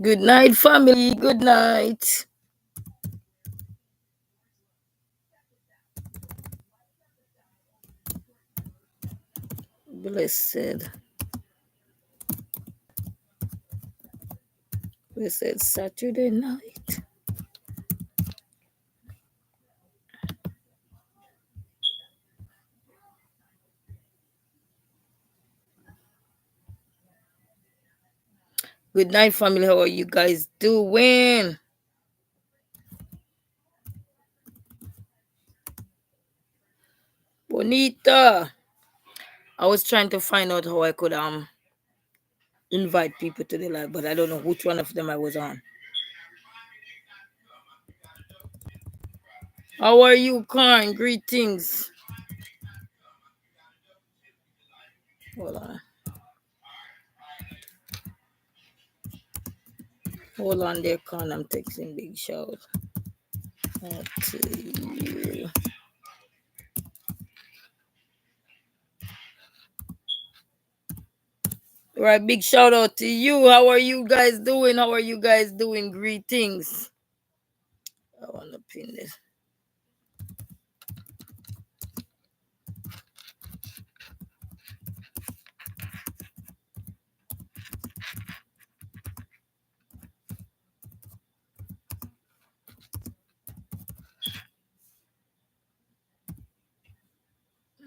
Good night, family. Good night. Blessed, blessed Saturday night. Good night, family. How are you guys doing? Bonita. I was trying to find out how I could invite people to the live, but I don't know which one of them I was on. How are you, Karen? Greetings. Hold on. Hold on there, Karen. I'm texting Big Shout out to you. Right, big shout out to you. How are you guys doing? How are you guys doing? Greetings. I want to pin this.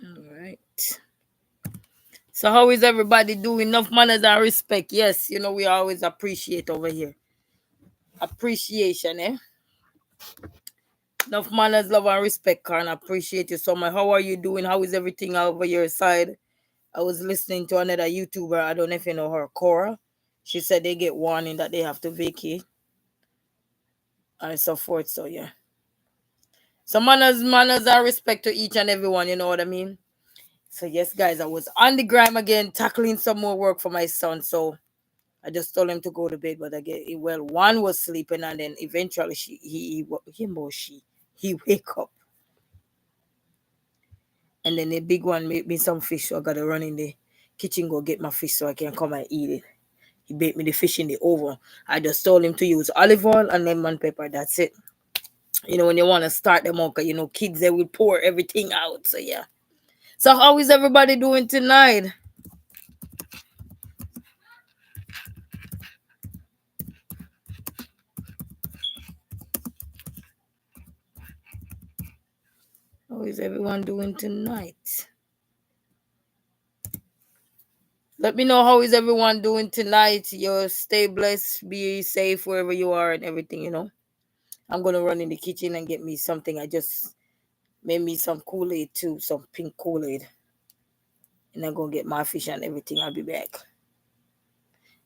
All right. So how is everybody doing? Enough manners and respect. Yes, we always appreciate over here. Appreciation, eh? Enough manners, love, and respect, Karen. Appreciate you so much. How are you doing? How is everything over your side? I was listening to another YouTuber. I don't know if you know her, Cora. She said they get warning that they have to vacate and so forth. So yeah. So manners, and respect to each and everyone. You know what I mean? So yes, guys, I was on the gram again, tackling some more work for my son. So I just told him to go to bed, but one was sleeping, and then eventually he wake up, and then the big one made me some fish, so I gotta run in the kitchen go get my fish so I can come and eat it. He baked me the fish in the oven. I just told him to use olive oil and lemon pepper. That's it. When you want to start them out, 'cause, kids they will pour everything out. So yeah. So how is everybody doing tonight? How is everyone doing tonight? Let me know how is everyone doing tonight. You stay blessed, be safe wherever you are and everything. I'm gonna run in the kitchen and get me something. I just made me some Kool-Aid too, some pink Kool-Aid. And I'm gonna get my fish and everything. I'll be back.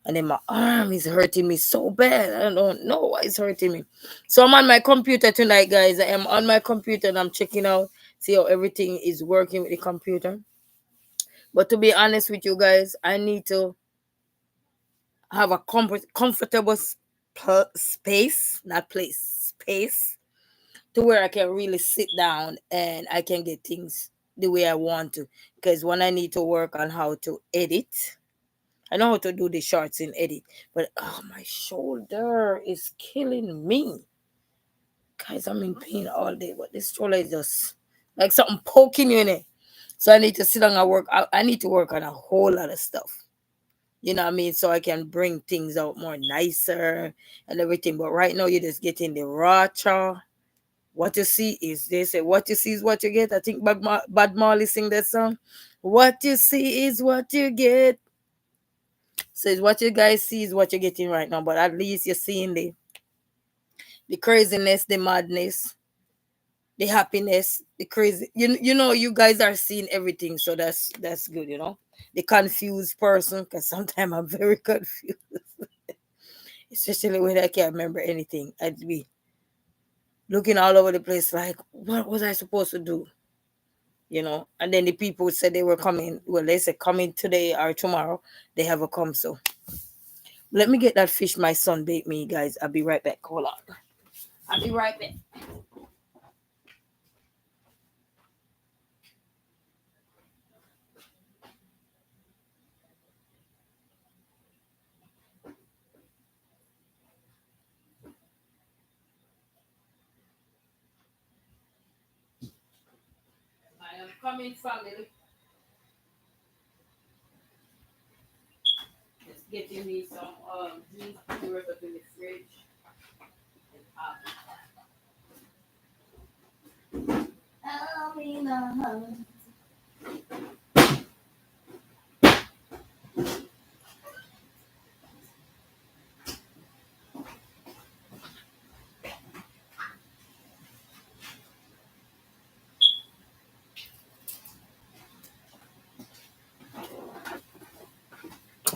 And then my arm is hurting me so bad. I don't know why it's hurting me. So I'm on my computer tonight, guys. I am on my computer and I'm checking out, see how everything is working with the computer. But to be honest with you guys, I need to have a comfortable space, not place, space, to where I can really sit down and I can get things the way I want to. Because when I need to work on how to edit, I know how to do the shorts in edit, but my shoulder is killing me. Guys, I'm in pain all day, but this shoulder is just like something poking you in it. So I need to sit down and work. I need to work on a whole lot of stuff. You know what I mean? So I can bring things out more nicer and everything. But right now, you're just getting the raw chaw. What you see is, they say, what you see is what you get. I think Bad Marley sing that song. What you see is what you get. So it's what you guys see is what you're getting right now. But at least you're seeing the craziness, the madness, the happiness, the crazy. You guys are seeing everything. So that's good. The confused person, because sometimes I'm very confused. Especially when I can't remember anything. I'd be looking all over the place like, what was I supposed to do? And then the people said they were coming. Well, they said coming today or tomorrow. They haven't come. So let me get that fish my son baked me, guys. I'll be right back. Hold on. I'll be right back. coming, family. Just getting me some juice to work up in the fridge.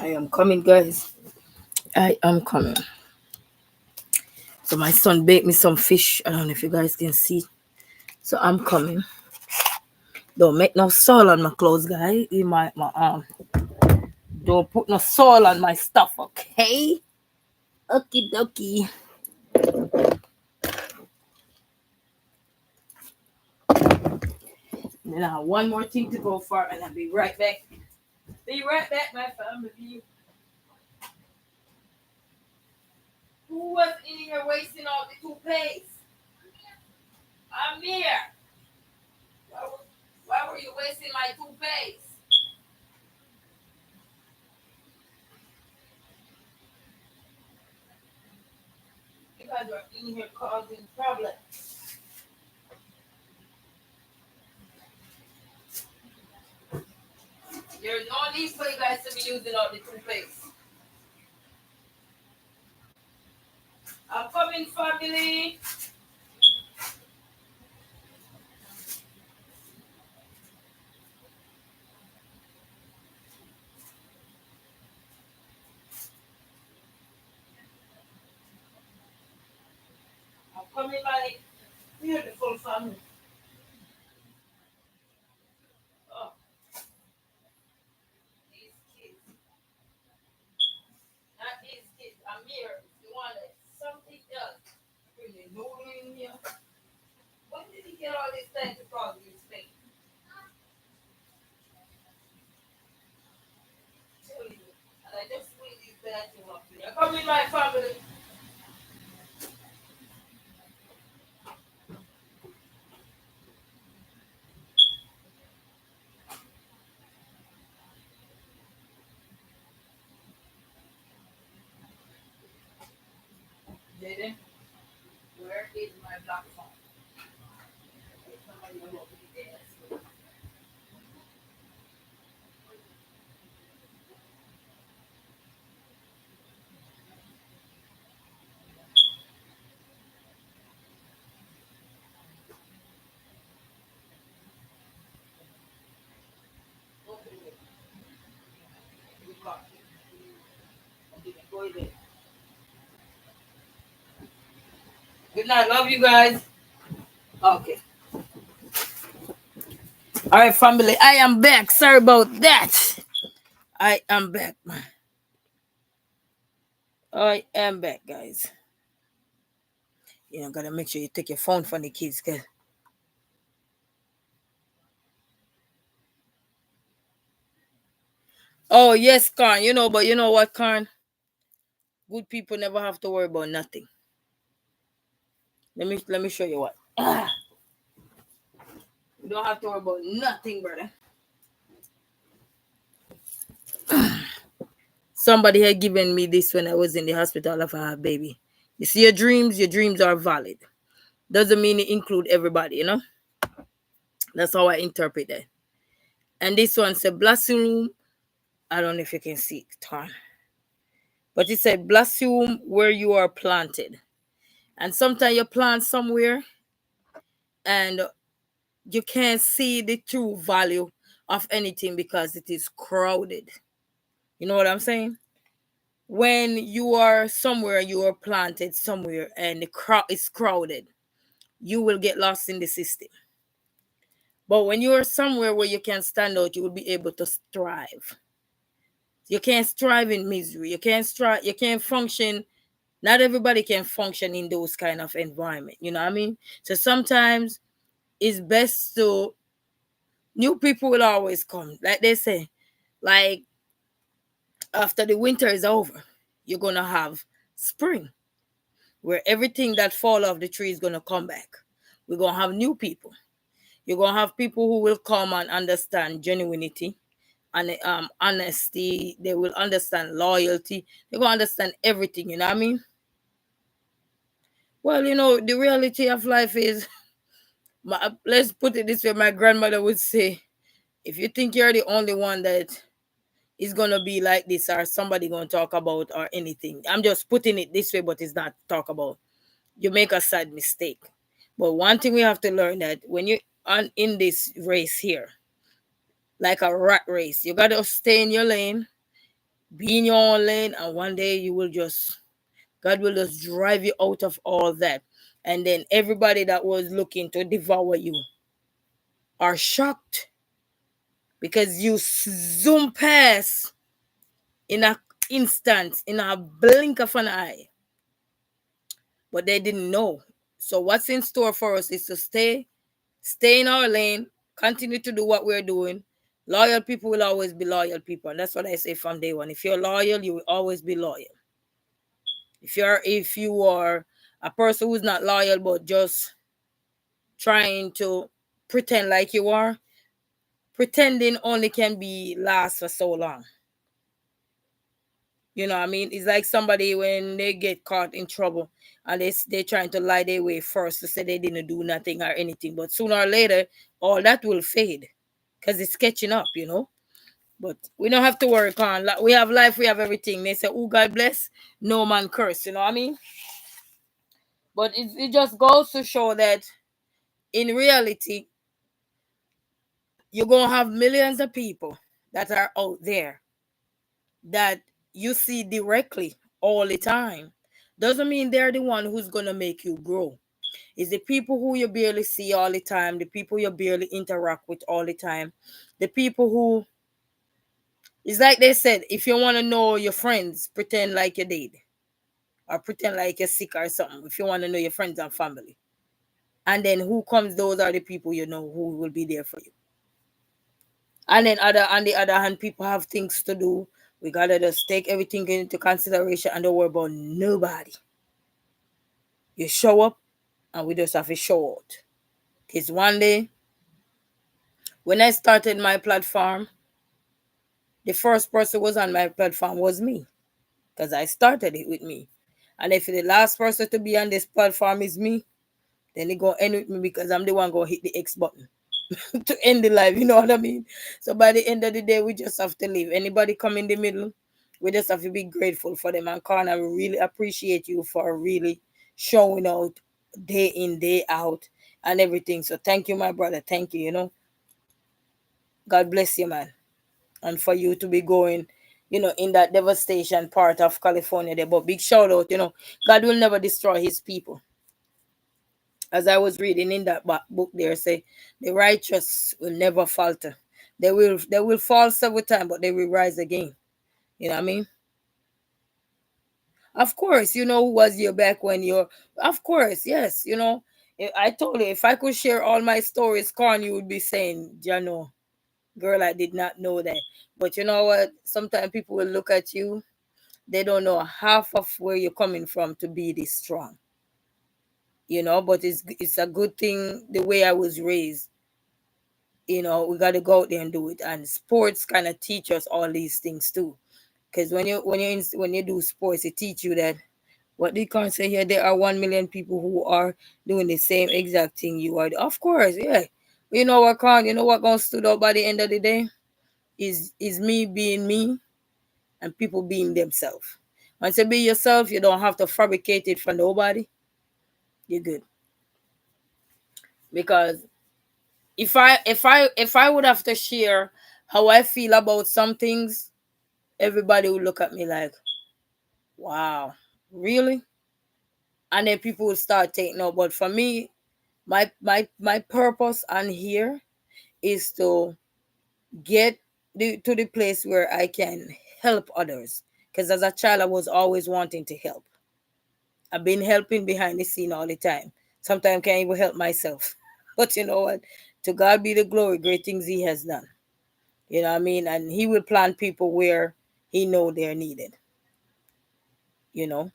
I am coming, guys. I am coming. So my son baked me some fish. I don't know if you guys can see. So I'm coming. Don't make no soil on my clothes, guys. In my arm. Don't put no soil on my stuff, okay? Okie dokie. Now one more thing to go for, and I'll be right back. Be right back, my family. Who was in here wasting all the toothpaste? I'm here. Why were you wasting my toothpaste? You guys are in here causing problems. There's no need for you guys to be using all the toothpaste. I'm coming, family. I'm coming, my beautiful family. Oh, these kids. Not these kids. I'm here. You want something else? Bring the noodle in here. When did he get all this time to cause this thing? Tell you. And I just bring this bathroom up here. Come in, my family. Jaden, where is my black phone? Somebody will open the desk. Open it. You got it. Okay, go in there. Good night. Love you guys. Okay. All right, family. I am back. Sorry about that. I am back. I am back, guys. You know, gotta make sure you take your phone from the kids, cause oh yes, Karn. You know, but you know what, Karn? Good people never have to worry about nothing. Let me show you what. You don't have to worry about nothing, brother. Somebody had given me this when I was in the hospital of a baby. You see your dreams are valid. Doesn't mean it include everybody, you know? That's how I interpret that. And this one said Blasium. I don't know if you can see it, Tom. But it said Blasium where you are planted. And sometimes you plant somewhere and you can't see the true value of anything because it is crowded. You know what I'm saying? When you are somewhere, you are planted somewhere and the crowd is crowded, you will get lost in the system. But when you are somewhere where you can stand out, you will be able to strive. You can't strive in misery. You can't function. Not everybody can function in those kind of environment. You know what I mean? So sometimes it's best to new people will always come. Like they say, like after the winter is over, you're gonna have spring where everything that fall off the tree is gonna come back. We're gonna have new people. You're gonna have people who will come and understand genuinity and honesty. They will understand loyalty. They're gonna understand everything. You know what I mean? Well, the reality of life is, let's put it this way. My grandmother would say, if you think you're the only one that is gonna be like this, or somebody gonna talk about, or anything, I'm just putting it this way, but it's not talk about. You make a sad mistake. But one thing we have to learn, that when you on in this race here, like a rat race, you gotta stay in your lane, be in your own lane, and one day you will just God will just drive you out of all that. And then everybody that was looking to devour you are shocked because you zoom past in a instant, in a blink of an eye. But they didn't know. So what's in store for us is to stay in our lane, continue to do what we're doing. Loyal people will always be loyal people. And that's what I say from day one. If you're loyal, you will always be loyal. If you are a person who's not loyal but just trying to pretend like you are, pretending only can be last for so long. You know what I mean? It's like somebody when they get caught in trouble and they trying to lie their way first to say they didn't do nothing or anything. But sooner or later, all that will fade because it's catching up. But we don't have to work on. We have life, we have everything. They say, "Oh, God bless, no man curse." You know what I mean? But it just goes to show that in reality, you're going to have millions of people that are out there that you see directly all the time. Doesn't mean they're the one who's going to make you grow. It's the people who you barely see all the time, the people you barely interact with all the time, the people who, it's like they said, if you want to know your friends, pretend like you're dead or pretend like you're sick or something, if you want to know your friends and family. And then who comes, those are the people you know who will be there for you. And then on the other hand, people have things to do. We gotta just take everything into consideration and don't worry about nobody. You show up and we just have to show out. Because one day, when I started my platform, the first person who was on my platform was me. Because I started it with me. And if the last person to be on this platform is me, then it gonna end with me because I'm the one gonna hit the X button. To end the life, you know what I mean? So by the end of the day, we just have to leave. Anybody come in the middle, we just have to be grateful for them. And Connor, we really appreciate you for really showing out day in, day out and everything. So thank you, my brother. Thank you. God bless you, man. And for you to be going, in that devastation part of California there. But big shout out. God will never destroy his people. As I was reading in that book there, say the righteous will never falter. They will fall several times, but they will rise again. You know what I mean? Of course, who was your back when you're. Of course, yes. I told you, if I could share all my stories, Con, you would be saying, Jano, girl, I did not know that. But you know what? Sometimes people will look at you, they don't know half of where you're coming from to be this strong. But it's a good thing the way I was raised. We got to go out there and do it. And sports kind of teach us all these things too. Because when you do sports, it teach you that what they can't say here, there are 1 million people who are doing the same exact thing you are. Of course, yeah. You know what, Con? You know what gonna stood out by the end of the day is me being me and people being themselves. Once you be yourself, you don't have to fabricate it for nobody. You're good. Because if I would have to share how I feel about some things, everybody would look at me like, wow, really? And then people would start taking no. But for me, my purpose on here is to get to the place where I can help others. Because as a child, I was always wanting to help. I've been helping behind the scene all the time. Sometimes can't even help myself. But you know what? To God be the glory, great things he has done. You know what I mean? And he will plant people where he know they're needed. You know?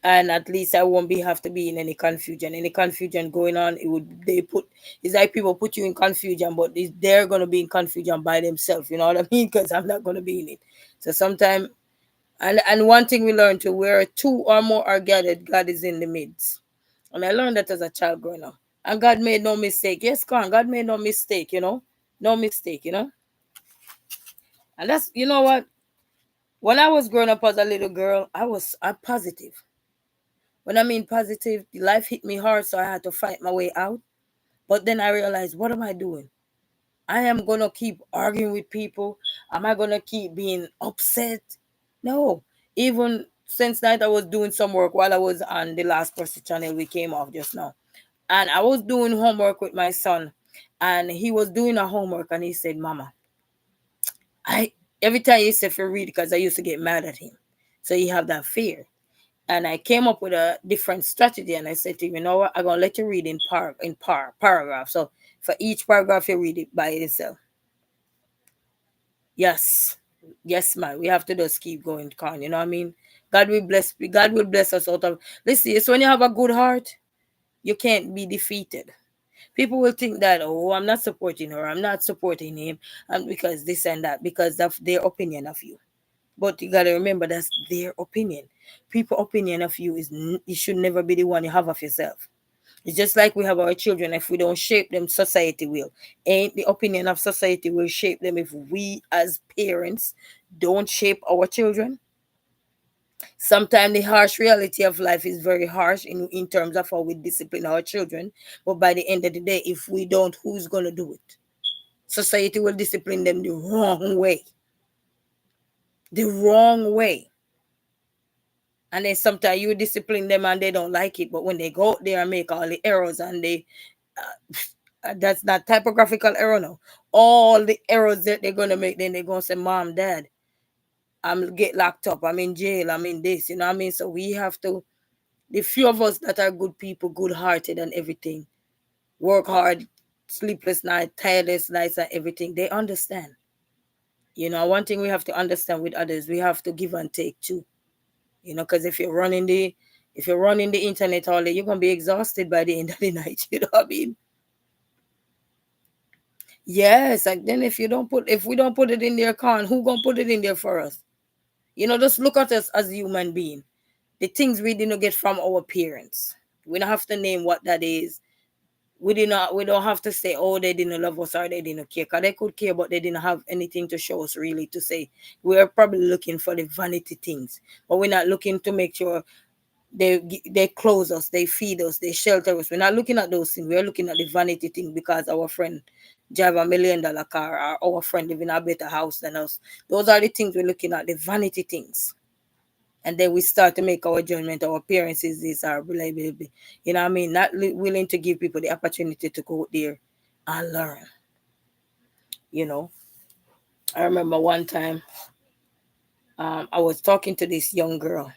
and at least I won't be have to be in any confusion. Any confusion going on, it would they put it's like people put you in confusion, but they're gonna be in confusion by themselves. You know what I mean? Because I'm not gonna be in it. So sometimes, and one thing we learn too, where two or more are gathered, God is in the midst. And I learned that as a child growing up. And God made no mistake. Yes, God, God made no mistake. No mistake. And that's what. When I was growing up as a little girl, I'm positive. When I mean positive, life hit me hard, so I had to fight my way out. But then I realized, what am I doing? I am gonna keep arguing with people. Am I gonna keep being upset? No. Even since night, I was doing some work while I was on the last person channel we came off just now, and I was doing homework with my son, and he was doing a homework, and he said, "Mama, I every time he said for read because I used to get mad at him, so you have that fear." And I came up with a different strategy, and I said to him, "You know what? I'm gonna let you read paragraph. So for each paragraph, you read it by itself." Yes, yes, man. We have to just keep going, Con. You know what I mean? God will bless. God will bless us out of. Listen, it's when you have a good heart, you can't be defeated. People will think that, oh, I'm not supporting her, I'm not supporting him, and because this and that, because of their opinion of you. But you gotta remember that's their opinion. People' opinion of you it should never be the one you have of yourself. It's just like we have our children. If we don't shape them, society will. Ain't the opinion of society will shape them if we as parents don't shape our children? Sometimes the harsh reality of life is very harsh in terms of how we discipline our children. But by the end of the day, if we don't, who's going to do it? Society will discipline them the wrong way. The wrong way. And then sometimes you discipline them and they don't like it. But when they go out there and make all the errors and that's not typographical error no. All the errors that they're going to make, then they're going to say, Mom, Dad, I'm get locked up. I'm in jail. I'm in this. You know what I mean? So we have to the few of us that are good people, good hearted and everything, work hard, sleepless night, tireless nights and everything, they understand. One thing we have to understand with others, we have to give and take too. Because if you're running the internet all day, you're gonna be exhausted by the end of the night. You know what I mean? Yes, and then if we don't put it in their con, who gonna put it in there for us? Just look at us as human being. The things we didn't get from our parents. We don't have to name what that is. We don't have to say, oh, they didn't love us or they didn't care, because they could care, but they didn't have anything to show us really to say. We're probably looking for the vanity things, but we're not looking to make sure they clothe us, they feed us, they shelter us. We're not looking at those things. We're looking at the vanity thing because our friend drive $1 million car, or our friend live in a better house than us. Those are the things we're looking at, the vanity things. And then we start to make our judgment. Our appearances is our reliability. You know what I mean? Not willing to give people the opportunity to go there and learn. You know, I remember one time I was talking to this young girl,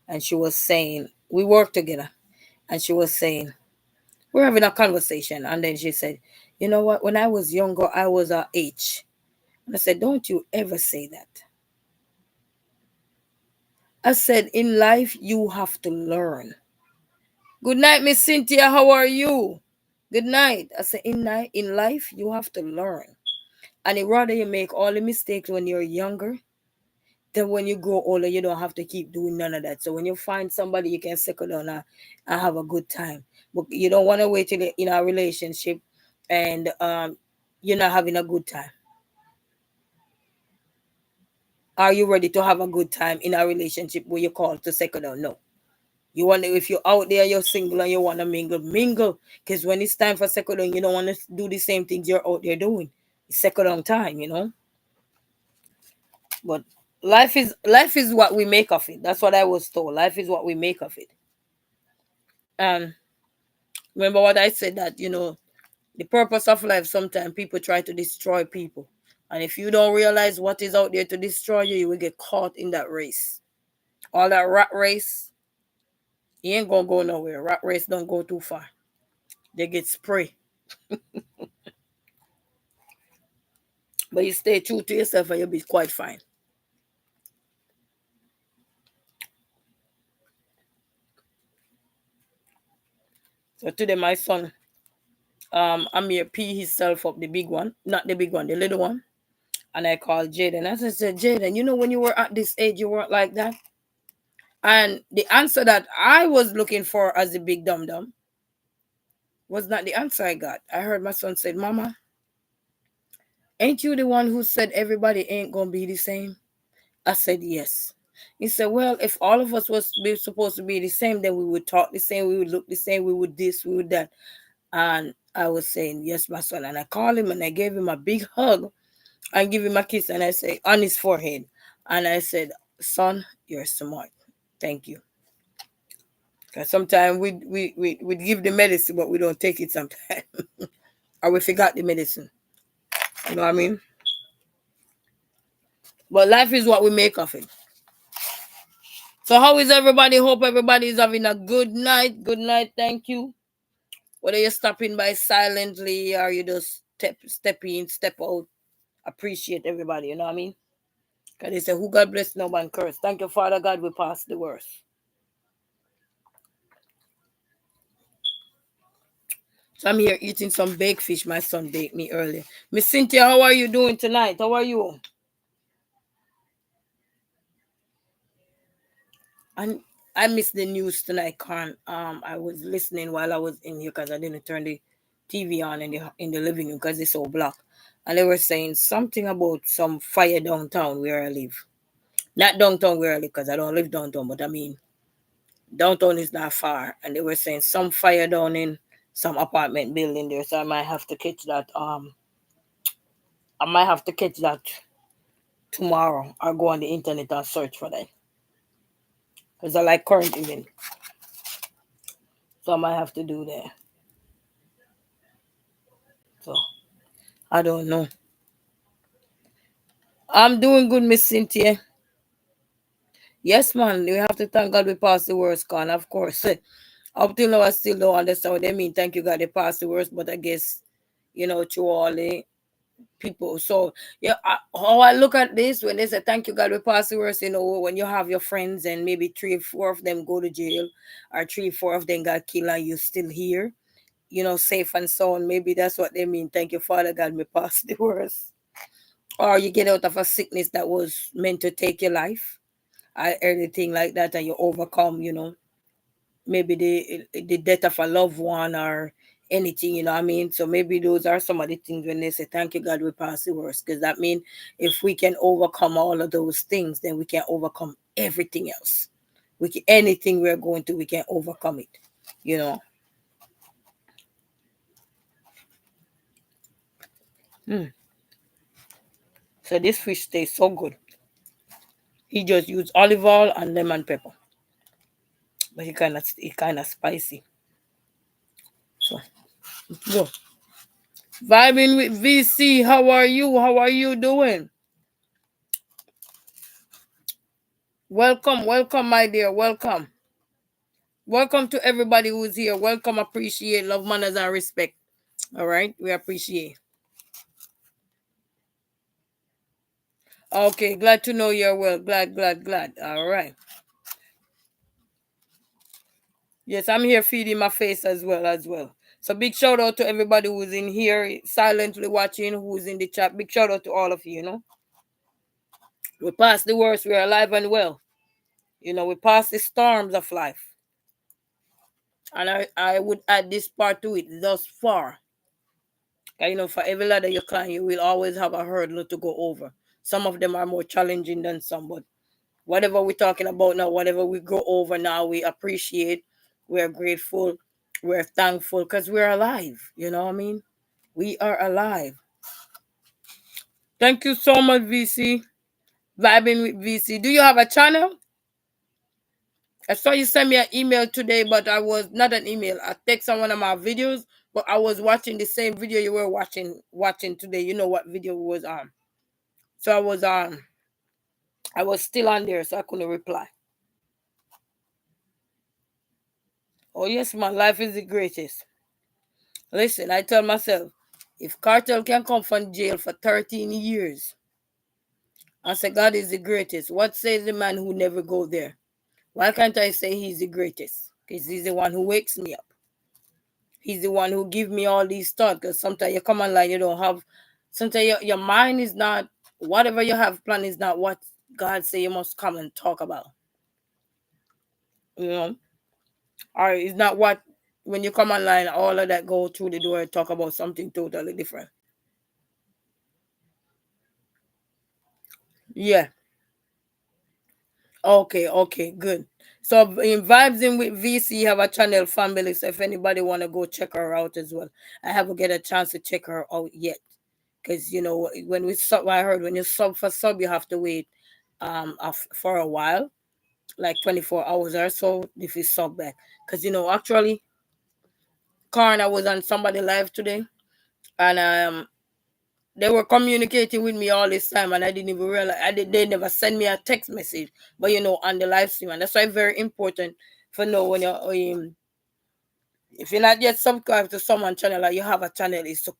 and she was saying we work together, and she was saying we're having a conversation, and then she said, "You know what? When I was younger, I was a H." And I said, "Don't you ever say that." I said, "In life, you have to learn." Good night, Miss Cynthia. How are you? Good night. I said, in life, you have to learn. And it rather you make all the mistakes when you're younger, then when you grow older, you don't have to keep doing none of that. So when you find somebody, you can settle down and have a good time. But you don't want to wait till you're in a relationship and you're not having a good time. Are you ready to have a good time in a relationship where you call to settle down? No. You want to, if you're out there, you're single and you want to mingle. Because when it's time for second down, you don't want to do the same things you're out there doing. It's second down time. But life is what we make of it. That's what I was told. Life is what we make of it. And remember what I said, that the purpose of life. Sometimes people try to destroy people, and if you don't realize what is out there to destroy you, you will get caught in that race. All that rat race, you ain't gonna go nowhere. Rat race don't go too far. They get spray. But you stay true to yourself and you'll be quite fine. So today my son, Amir pee himself up, the big one, not the big one, the little one. And I called Jaden. I said, Jaden, you know, when you were at this age, you weren't like that. And the answer that I was looking for as the big dum dum was not the answer I got. I heard my son said, Mama, ain't you the one who said everybody ain't gonna be the same? I said, yes. He said, well, if all of us was supposed to be the same, then we would talk the same, we would look the same, we would this, we would that. And I was saying, yes, my son. And I called him and I gave him a big hug and give him a kiss. And I say, on his forehead. And I said, son, you're smart. Thank you. Because sometimes we give the medicine, but we don't take it sometimes. Or we forgot the medicine. You know what I mean? But life is what we make of it. So how is everybody? Hope everybody is having a good night. Good night. Thank you. Whether you're stopping by silently or you just step in, step out. Appreciate everybody. You know what I mean? Because they say, who God bless, no man curse. Thank you, Father God, we pass the worst. So I'm here eating some baked fish. My son baked me earlier. Miss Cynthia, how are you doing tonight? How are you? And I missed the news tonight, Con. I was listening while I was in here because I didn't turn the TV on in the living room because it's so black. And they were saying something about some fire downtown where I live. Not downtown where I live because I don't live downtown, but I mean downtown is not far. And they were saying some fire down in some apartment building there. So I might have to catch that. I might have to catch that tomorrow or go on the internet and search for that. Because I like current event. So I might have to do that. So I don't know. I'm doing good, Miss Cynthia. Yes, man. We have to thank God we passed the worst, Con. Of course. Up till now, I still don't understand what they mean. Thank you, God, they passed the worst. But I guess, through all the people. So, yeah, how I look at this, when they say thank you, God, we passed the worst, when you have your friends and maybe 3 or 4 of them go to jail or 3 or 4 of them got killed and you still here, safe and so on. Maybe that's what they mean. Thank you, Father God, we passed the worst. Or you get out of a sickness that was meant to take your life, anything like that, and you overcome, maybe the death of a loved one or anything, you know what I mean? So maybe those are some of the things when they say, thank you, God, we pass the worst. Because that means if we can overcome all of those things, then we can overcome everything else. Anything we're going to, we can overcome it, you know. Mm. So this fish tastes so good. He just used olive oil and lemon pepper. But it kind of spicy. So go. Vibing with VC. How are you? How are you doing? Welcome, welcome, my dear. Welcome. Welcome to everybody who's here. Welcome, appreciate, love, manners, and respect. All right, we appreciate. Okay, glad to know you're well. Glad, glad, glad. All right. Yes, I'm here feeding my face as well, as well. So big shout out to everybody who's in here, silently watching, who's in the chat. Big shout out to all of you. We passed the worst. We're alive and well. We passed the storms of life. And I would add this part to it, thus far. For every ladder you climb, you will always have a hurdle to go over. Some of them are more challenging than some, but whatever we're talking about now, whatever we go over now, we appreciate, we're grateful, we're thankful because we're alive. You know what I mean? We are alive. Thank you so much, VC. Vibing with VC. Do you have a channel? I saw you send me an email today, but I was not an email. I text on one of my videos, but I was watching the same video you were watching today. You know what video was on. So I was still on there, so I couldn't reply. Oh yes, man, life is the greatest. Listen, I tell myself, if Cartel can come from jail for 13 years, I say God is the greatest. What says the man who never go there? Why can't I say he's the greatest? Because he's the one who wakes me up. He's the one who give me all these thoughts. Because sometimes you come online, you don't have. Sometimes your mind is not whatever you have planned is not what God say you must come and talk about. You know, or it's not what when you come online, all of that go through the door and talk about something totally different. Yeah. Okay, okay, good. So in Vibes in with VC have a channel family. So if anybody wanna go check her out as well. I haven't get a chance to check her out yet. Because when we sub I heard when you sub for sub you have to wait for a while, like 24 hours or so if you sub back. Because actually Karn, I was on somebody live today and they were communicating with me all this time, and I didn't even realize. They never send me a text message, but on the live stream, and that's why it's very important for know when you're if you're not yet subscribed to someone channel or you have a channel, is to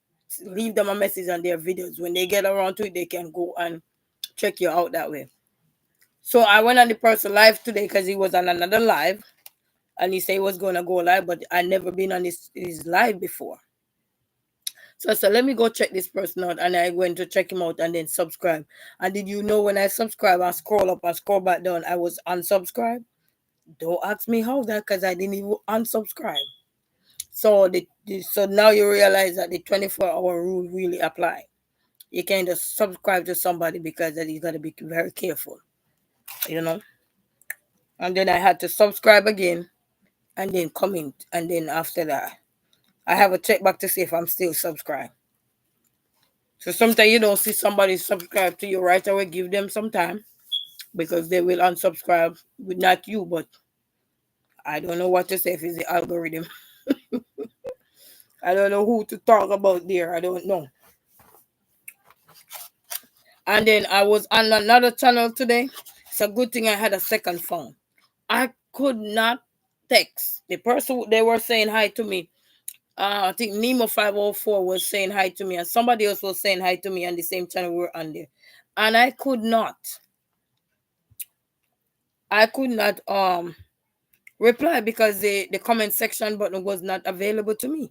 leave them a message on their videos. When they get around to it, they can go and check you out that way. So I went on the person live today because he was on another live, and he said he was gonna go live, but I never been on his live before. So I said, let me go check this person out. And I went to check him out and then subscribe. And did you know when I subscribe, I scroll up and scroll back down, I was unsubscribed? Don't ask me how that because I didn't even unsubscribe. So so now you realize that the 24-hour rule really apply. You can't just subscribe to somebody because that you got to be very careful, you know. And then I had to subscribe again and then comment. And then after that, I have a check back to see if I'm still subscribed. So sometimes you don't see somebody subscribe to you right away. Give them some time because they will unsubscribe with not you, but I don't know what to say if it's the algorithm. I don't know who to talk about there. I don't know. And then I was on another channel today. It's a good thing I had a second phone. I could not text the person. They were saying hi to me. I think Nemo 504 was saying hi to me, and somebody else was saying hi to me on the same channel we were on there, and I could not. Reply because the comment section button was not available to me.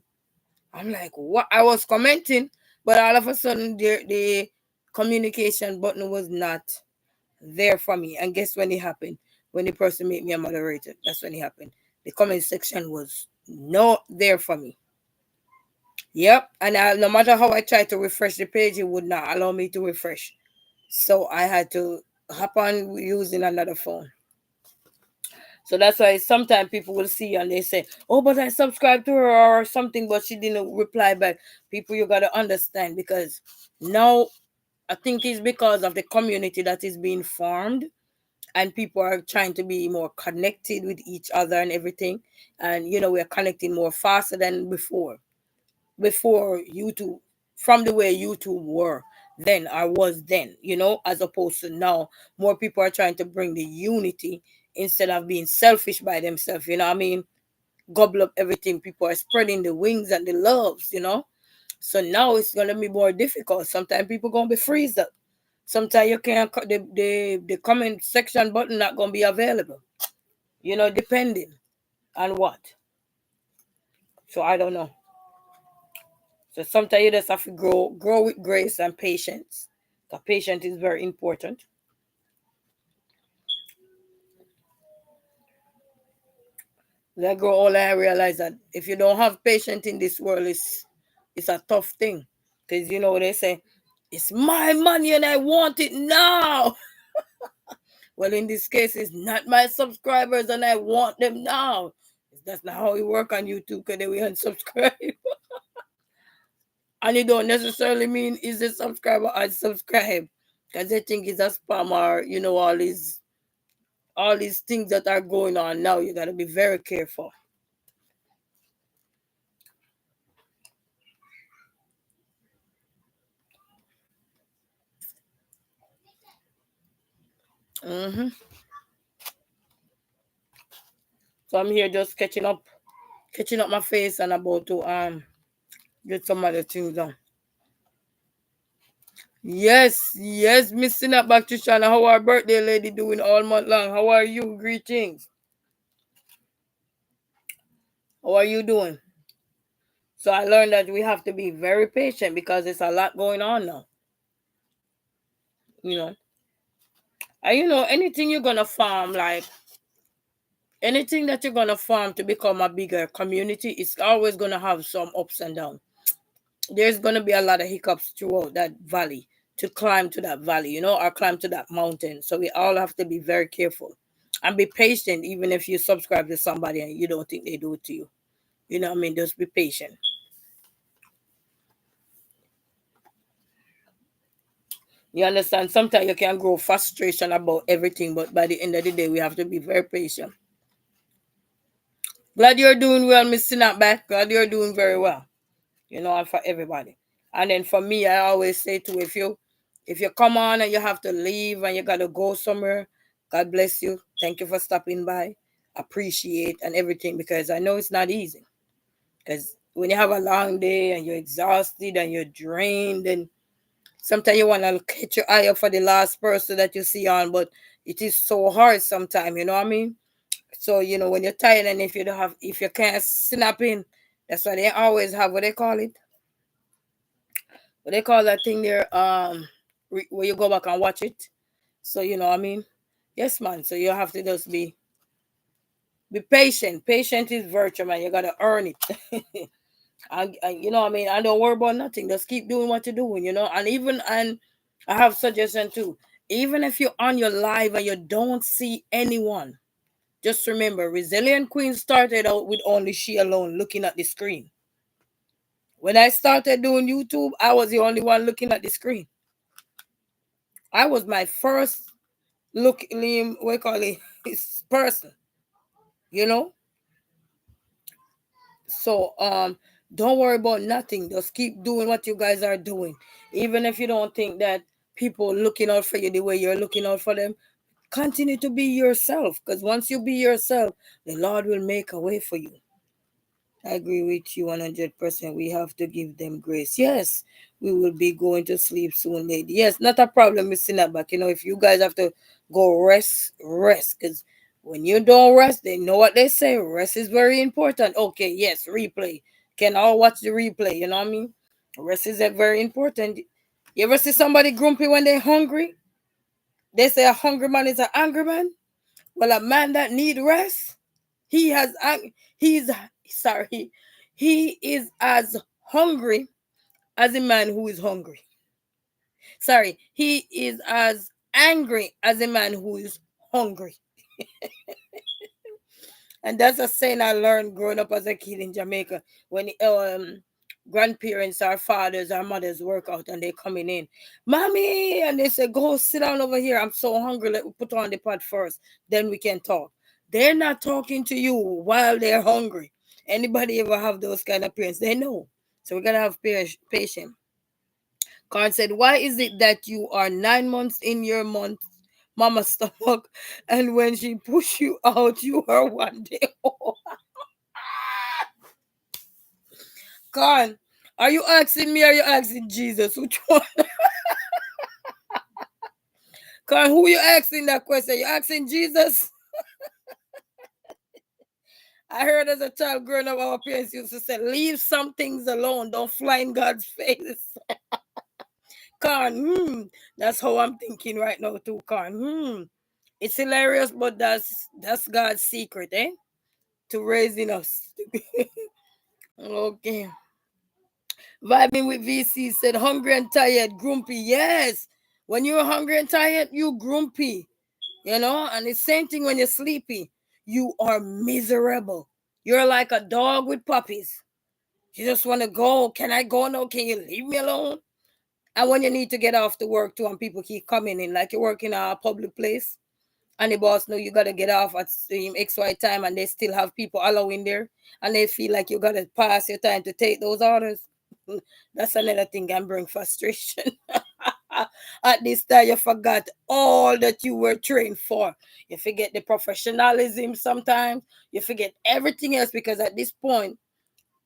I'm like, what? I was commenting, but all of a sudden the communication button was not there for me. And guess when it happened? When the person made me a moderator, that's when it happened. The comment section was not there for me. Yep, and no matter how I tried to refresh the page, it would not allow me to refresh. So I had to hop on using another phone. So that's why sometimes people will see and they say, "Oh, but I subscribed to her or something, but she didn't reply back." People, you gotta understand because now I think it's because of the community that is being formed, and people are trying to be more connected with each other and everything. And we're connecting more faster than before. Before YouTube, from the way YouTube were then or was then, as opposed to now, more people are trying to bring the unity instead of being selfish by themselves. You know what I mean? Gobble up everything. People are spreading the wings and the loves. So now it's gonna be more difficult. Sometimes people gonna be freezed up. Sometimes you can't the comment section button not gonna be available. Depending on what. So I don't know. So sometimes you just have to grow with grace and patience. Because patience is very important. As I grow older, I realize that if you don't have patience in this world, it's a tough thing. Because they say, it's my money and I want it now. Well, in this case, it's not my subscribers and I want them now. That's not how it work on YouTube because they will unsubscribe. And it don't necessarily mean is a subscriber unsubscribe. Because they think it's a spam or, all these things that are going on now. You got to be very careful. hmm So I'm here just catching up my face and about to get some other things done. Yes, yes, missing up back to Shana. How our birthday lady doing all month long? How are you? Greetings. How are you doing? So I learned that we have to be very patient because it's a lot going on now. You know, and anything you're gonna farm, like anything that you're gonna farm to become a bigger community, it's always gonna have some ups and downs. There's gonna be a lot of hiccups throughout that valley to climb to that valley, or climb to that mountain. So we all have to be very careful and be patient, even if you subscribe to somebody and you don't think they do it to you. You know what I mean? Just be patient. You understand? Sometimes you can grow frustration about everything, but by the end of the day, we have to be very patient. Glad you're doing well, Miss Sinatback. Glad you're doing very well. And for everybody. And then for me, I always say to if you come on and you have to leave and you gotta go somewhere, God bless you. Thank you for stopping by. Appreciate and everything because I know it's not easy. Because when you have a long day and you're exhausted and you're drained, and sometimes you want to catch your eye up for the last person that you see on, but it is so hard sometimes, you know what I mean? So, when you're tired and if you can't snap in, that's why they always have what they call it. What they call that thing there, where you go back and watch it. So, you know what I mean? Yes, man. So you have to just be patient. Patient is virtue, man. You gotta earn it. And you know what I mean? And don't worry about nothing. Just keep doing what you're doing, and I have suggestion too. Even if you're on your live and you don't see anyone, just remember, Resilient Queen started out with only she alone looking at the screen. When I started doing YouTube, I was the only one looking at the screen. I was my first looking, what you call it, person, you know? So don't worry about nothing. Just keep doing what you guys are doing. Even if you don't think that people looking out for you the way you're looking out for them, continue to be yourself. Because once you be yourself, the Lord will make a way for you. I agree with you 100%. We have to give them grace. Yes, we will be going to sleep soon, lady. Yes, not a problem, Miss Sinabak. If you guys have to go rest, rest. Because when you don't rest, they know what they say. Rest is very important. Okay, yes, replay. Can all watch the replay, you know what I mean? Rest is very important. You ever see somebody grumpy when they're hungry? They say a hungry man is an angry man. Well, a man that need rest, he has he's sorry, he is as hungry as a man who is hungry. Sorry, he is as angry as a man who is hungry. And that's a saying I learned growing up as a kid in Jamaica when grandparents, our fathers, our mothers work out and they coming in, mommy, and they say, go sit down over here. I'm so hungry. Let me put on the pot first, then we can talk. They're not talking to you while they're hungry. Anybody ever have those kind of parents? They know. So we gotta have patience. Karen said, why is it that you are 9 months in your month mama's stomach, and when she push you out, you are one day old? Khan, are you asking me or are you asking Jesus? Which one? Khan, who you asking that question? You asking Jesus? I heard as a child growing up, our parents used to say, leave some things alone. Don't fly in God's face. Khan, that's how I'm thinking right now too, Khan. It's hilarious, but that's God's secret, eh? To raising us. Okay. Vibing with VC said, hungry and tired, grumpy. Yes. When you're hungry and tired, you grumpy. And the same thing when you're sleepy. You are miserable. You're like a dog with puppies. You just want to go. Can I go now? Can you leave me alone? And when you need to get off to work too, and people keep coming in, like you work in a public place, and the boss know you gotta get off at XY time, and they still have people allowing there, and they feel like you gotta pass your time to take those orders. That's another thing can bring frustration. At this time, you forgot all that you were trained for. You forget the professionalism sometimes. You forget everything else because at this point,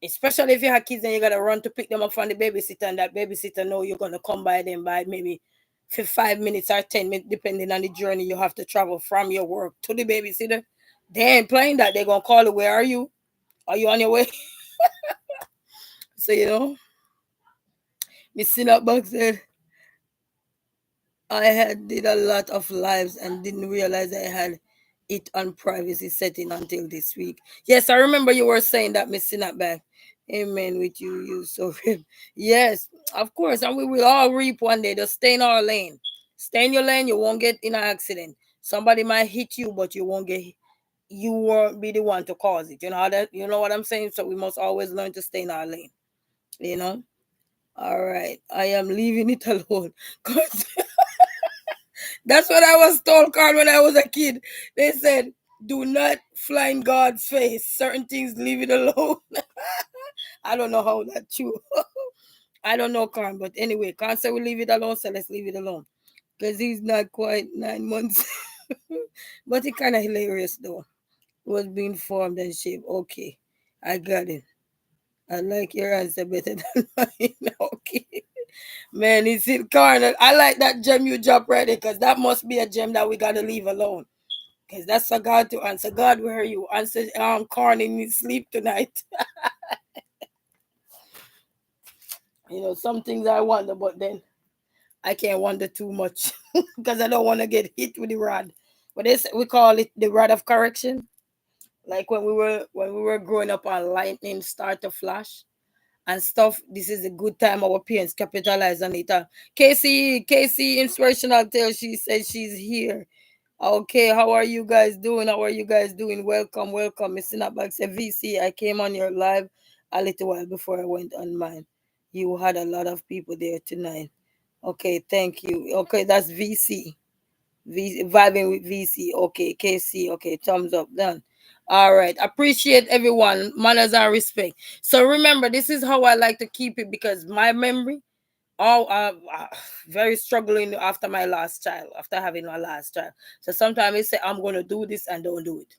especially if you have kids and you gotta run to pick them up from the babysitter, and that babysitter know you're gonna come by them by maybe for 5 minutes or 10 minutes, depending on the journey you have to travel from your work to the babysitter. They ain't playing that. They're gonna call you. Where are you? Are you on your way? So Miss Sinapback said I had did a lot of lives and didn't realize I had it on privacy setting until this week. Yes, I remember you were saying that, Miss Sinapback. Amen with you, you so yes, of course, and we will all reap one day. Just stay in our lane. Stay in your lane, you won't get in an accident. Somebody might hit you, but you won't be the one to cause it. You know how that you know what I'm saying? So we must always learn to stay in our lane, you know? All right. I am leaving it alone. 'Cause that's what I was told, Carl, when I was a kid. They said, do not fly in God's face. Certain things, leave it alone. I don't know how that's true. I don't know, Carl. But anyway, Carl said we leave it alone, so let's leave it alone. Because he's not quite 9 months. But it's kind of hilarious, though. Was being formed and shaped. Okay. I got it. I like your answer better than mine. Okay. Man, it's in corner. I like that gem you drop right there because that must be a gem that we gotta leave alone. Because that's for God to answer. God, where are you? Answer corn in his sleep tonight. Some things I wonder, but then I can't wonder too much because I don't want to get hit with the rod. But we call it the rod of correction. Like when we were growing up on lightning start to flash and stuff. This is a good time our parents capitalize on it. Casey, inspirational tale. She said she's here. Okay, how are you guys doing? How are you guys doing? Welcome, welcome. Missing up back say VC. I came on your live a little while before I went on mine. You had a lot of people there tonight. Okay, thank you. Okay, that's VC. Vibing with VC. Okay, KC. Okay, thumbs up. Done. All right. Appreciate everyone. Manners and respect. So remember, this is how I like to keep it because my memory, all very struggling after my last child, after having my last child. So sometimes I say I'm gonna do this and don't do it.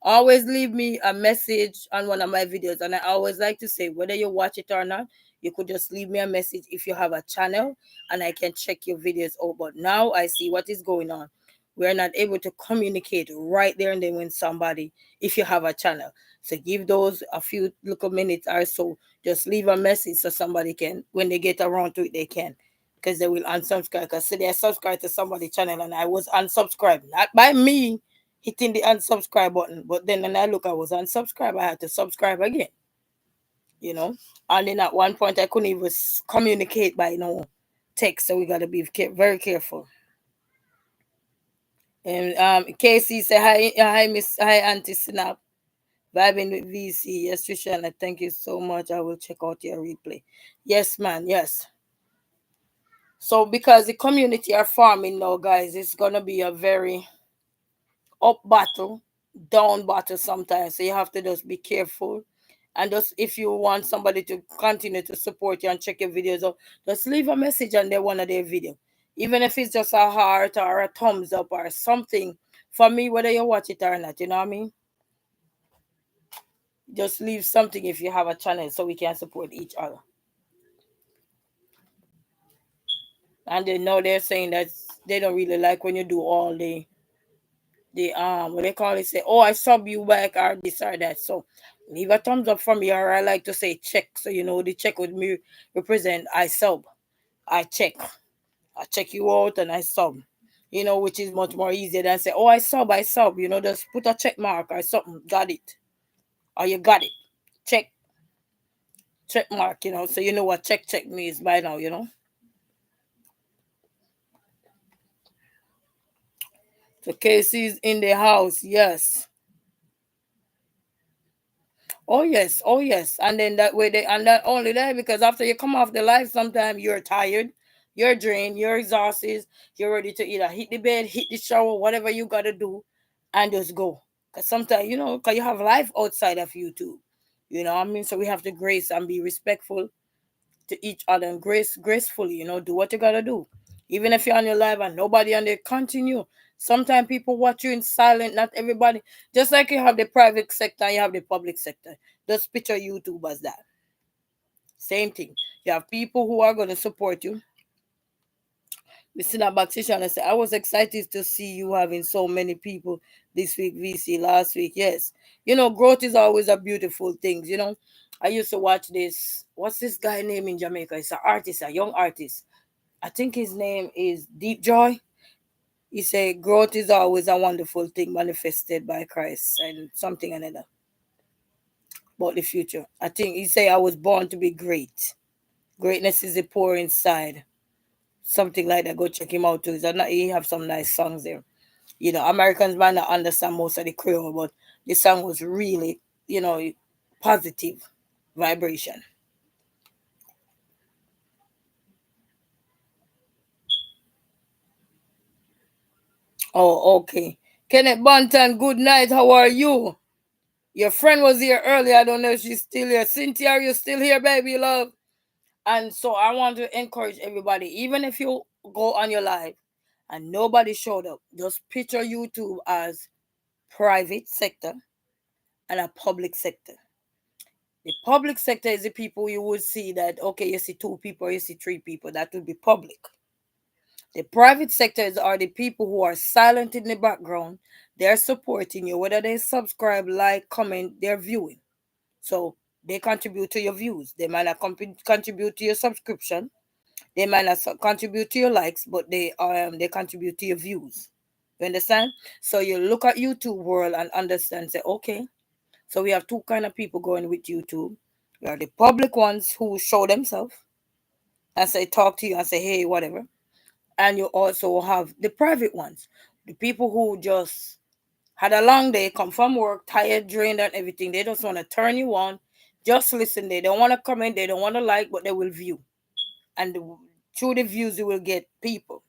Always leave me a message on one of my videos, and I always like to say whether you watch it or not, you could just leave me a message if you have a channel and I can check your videos out. But now I see what is going on. We're not able to communicate right there and then when somebody, if you have a channel. So give those a few little minutes or so. Just leave a message so somebody can, when they get around to it, they can. Because they will unsubscribe. Because say they subscribe to somebody's channel and I was unsubscribed. Not by me hitting the unsubscribe button. But then when I look, I was unsubscribed. I had to subscribe again. You know? And then at one point I couldn't even communicate by text. So we gotta be very careful. And Casey say hi Miss hi Auntie Snap. Vibing with VC. Yes, Trishana, thank you so much. I will check out your replay. Yes, man, yes. So because the community are farming now, guys, it's gonna be a very up battle, down battle sometimes. So you have to just be careful. And just if you want somebody to continue to support you and check your videos out, just leave a message on their one of their video. Even if it's just a heart or a thumbs up or something. For me, whether you watch it or not, you know what I mean? Just leave something if you have a channel so we can support each other. And they know they're saying that they don't really like when you do all the what they call it, say, oh, I sub you back or this or that. So leave a thumbs up for me, or I like to say check. So the check with me represent I sub. I check. I check you out and I sub. Which is much more easier than say, oh, I sub. Just put a check mark or something. Got it. Or you got it. Check. Check mark, so you know what check means by now. So Casey's in the house, yes. Oh yes, oh yes. And then that way and not only that, because after you come off the life, sometimes you're tired, you're drained, you're exhausted, you're ready to either hit the bed, hit the shower, whatever you gotta do, and just go. Cause sometimes, cause you have life outside of you too. You know what I mean? So we have to grace and be respectful to each other and gracefully, do what you gotta do. Even if you're on your live and nobody on there, continue. Sometimes people watch you in silent, not everybody. Just like you have the private sector, you have the public sector. Just picture YouTube as that. Same thing. You have people who are going to support you. Mr. Nabakishan, I said, I was excited to see you having so many people this week, VC, last week. Yes. Growth is always a beautiful thing. I used to watch this. What's this guy name in Jamaica? It's an artist, a young artist. I think his name is Deep Joy. He said, growth is always a wonderful thing manifested by Christ and something another about the future. I think he said, I was born to be great. Greatness is the poor inside. Something like that. Go check him out too. He have some nice songs there. Americans might not understand most of the Creole, but the song was really, you know, positive vibration. Oh, okay. Kenneth Banton, good night. How are you? Your friend was here earlier. I don't know if she's still here. Cynthia, are you still here, baby love? And so I want to encourage everybody, even if you go on your live and nobody showed up, just picture YouTube as private sector and a public sector. The public sector is the people you would see that, okay, you see two people, you see three people, that would be public. The private sectors are the people who are silent in the background. They're supporting you, whether they subscribe, like, comment, they're viewing. So they contribute to your views. They might not contribute to your subscription. They might not contribute to your likes, but they contribute to your views. You understand? So you look at YouTube world and understand, say, okay, so we have two kind of people going with YouTube. We are the public ones who show themselves and say talk to you and say, hey, whatever. And you also have the private ones, the people who just had a long day, come from work, tired, drained, and everything. They just want to turn you on, just listen. They don't want to comment, they don't want to like, but they will view. And through the views, you will get people.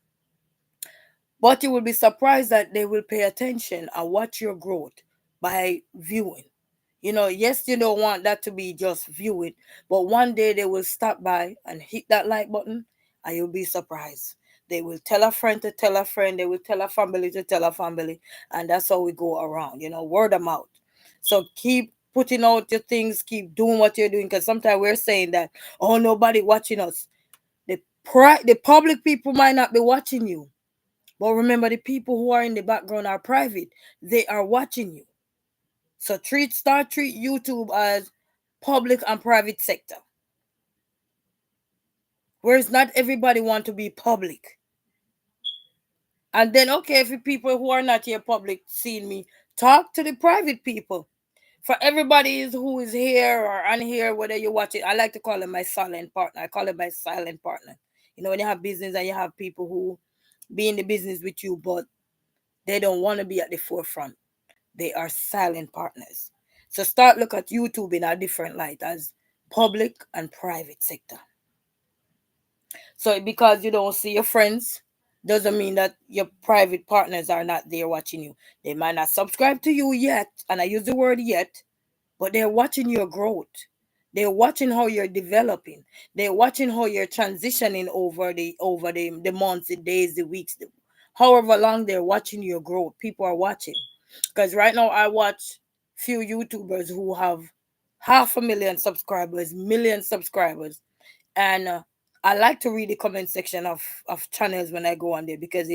But you will be surprised that they will pay attention and watch your growth by viewing. Yes, you don't want that to be just viewing, but one day they will stop by and hit that like button and you'll be surprised. They will tell a friend to tell a friend, they will tell a family to tell a family, and that's how we go around, word of mouth. So keep putting out your things, keep doing what you're doing, because sometimes we're saying that, oh, nobody watching us. The public people might not be watching you, but remember, the people who are in the background are private. They are watching you. So treat YouTube as public and private sector. Whereas not everybody want to be public. And then okay, if the people who are not here public seeing me, talk to the private people. For everybody who is here or on here, whether you watch it, I like to call it my silent partner. I call it my silent partner. When you have business and you have people who be in the business with you, but they don't want to be at the forefront. They are silent partners. So start look at YouTube in a different light as public and private sector. So because you don't see your friends doesn't mean that your private partners are not there watching you. They might not subscribe to you yet, and I use the word yet, but they're watching your growth. They're watching how you're developing. They're watching how you're transitioning over the months, the days, the weeks, however long they're watching your growth. People are watching. Because right now I watch few YouTubers who have 500,000 subscribers, million subscribers, and I like to read the comment section of channels when I go on there, because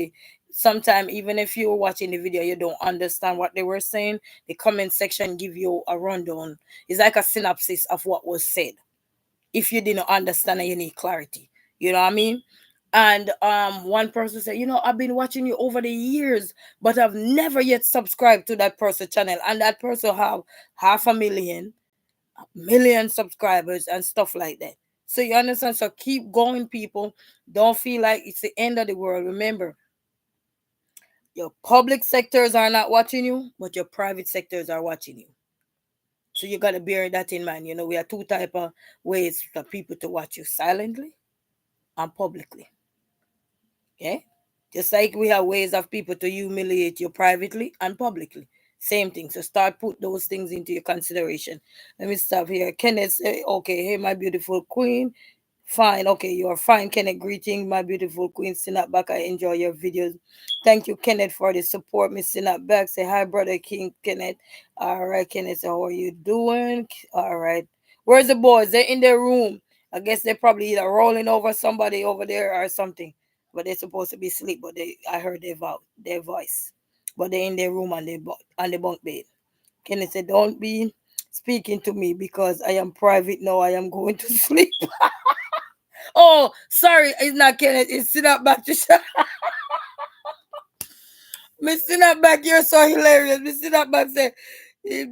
sometimes even if you're watching the video you don't understand what they were saying, the comment section give you a rundown. It's like a synopsis of what was said if you didn't understand and you need clarity. You know what I mean? And one person said, I've been watching you over the years, but I've never yet subscribed to that person channel, and that person have 500,000 million subscribers and stuff like that. So you understand? So keep going, people. Don't feel like it's the end of the world. Remember, your public sectors are not watching you, but your private sectors are watching you. So you gotta bear that in mind. We have two type of ways for people to watch you: silently and publicly. Okay? Just like we have ways of people to humiliate you privately and publicly. Same thing. So start put those things into your consideration. Let me stop here. Kenneth say, okay, hey, my beautiful queen. Fine. Okay, you're fine, Kenneth. Greeting, my beautiful queen. Sinat back. I enjoy your videos. Thank you, Kenneth, for the support. Miss Sinat back. Say hi, brother King Kenneth. All right, Kenneth. So how are you doing? All right. Where's the boys? They're in their room. I guess they're probably either rolling over somebody over there or something. but they're supposed to be asleep. But I heard their voice, but they're in their room on the bunk bed. Kenneth said, "Don't be speaking to me because I am private now. I am going to sleep." Oh, sorry, it's not Kenneth. It's sit up back to me sit up back. You're so hilarious. Me sit up back say,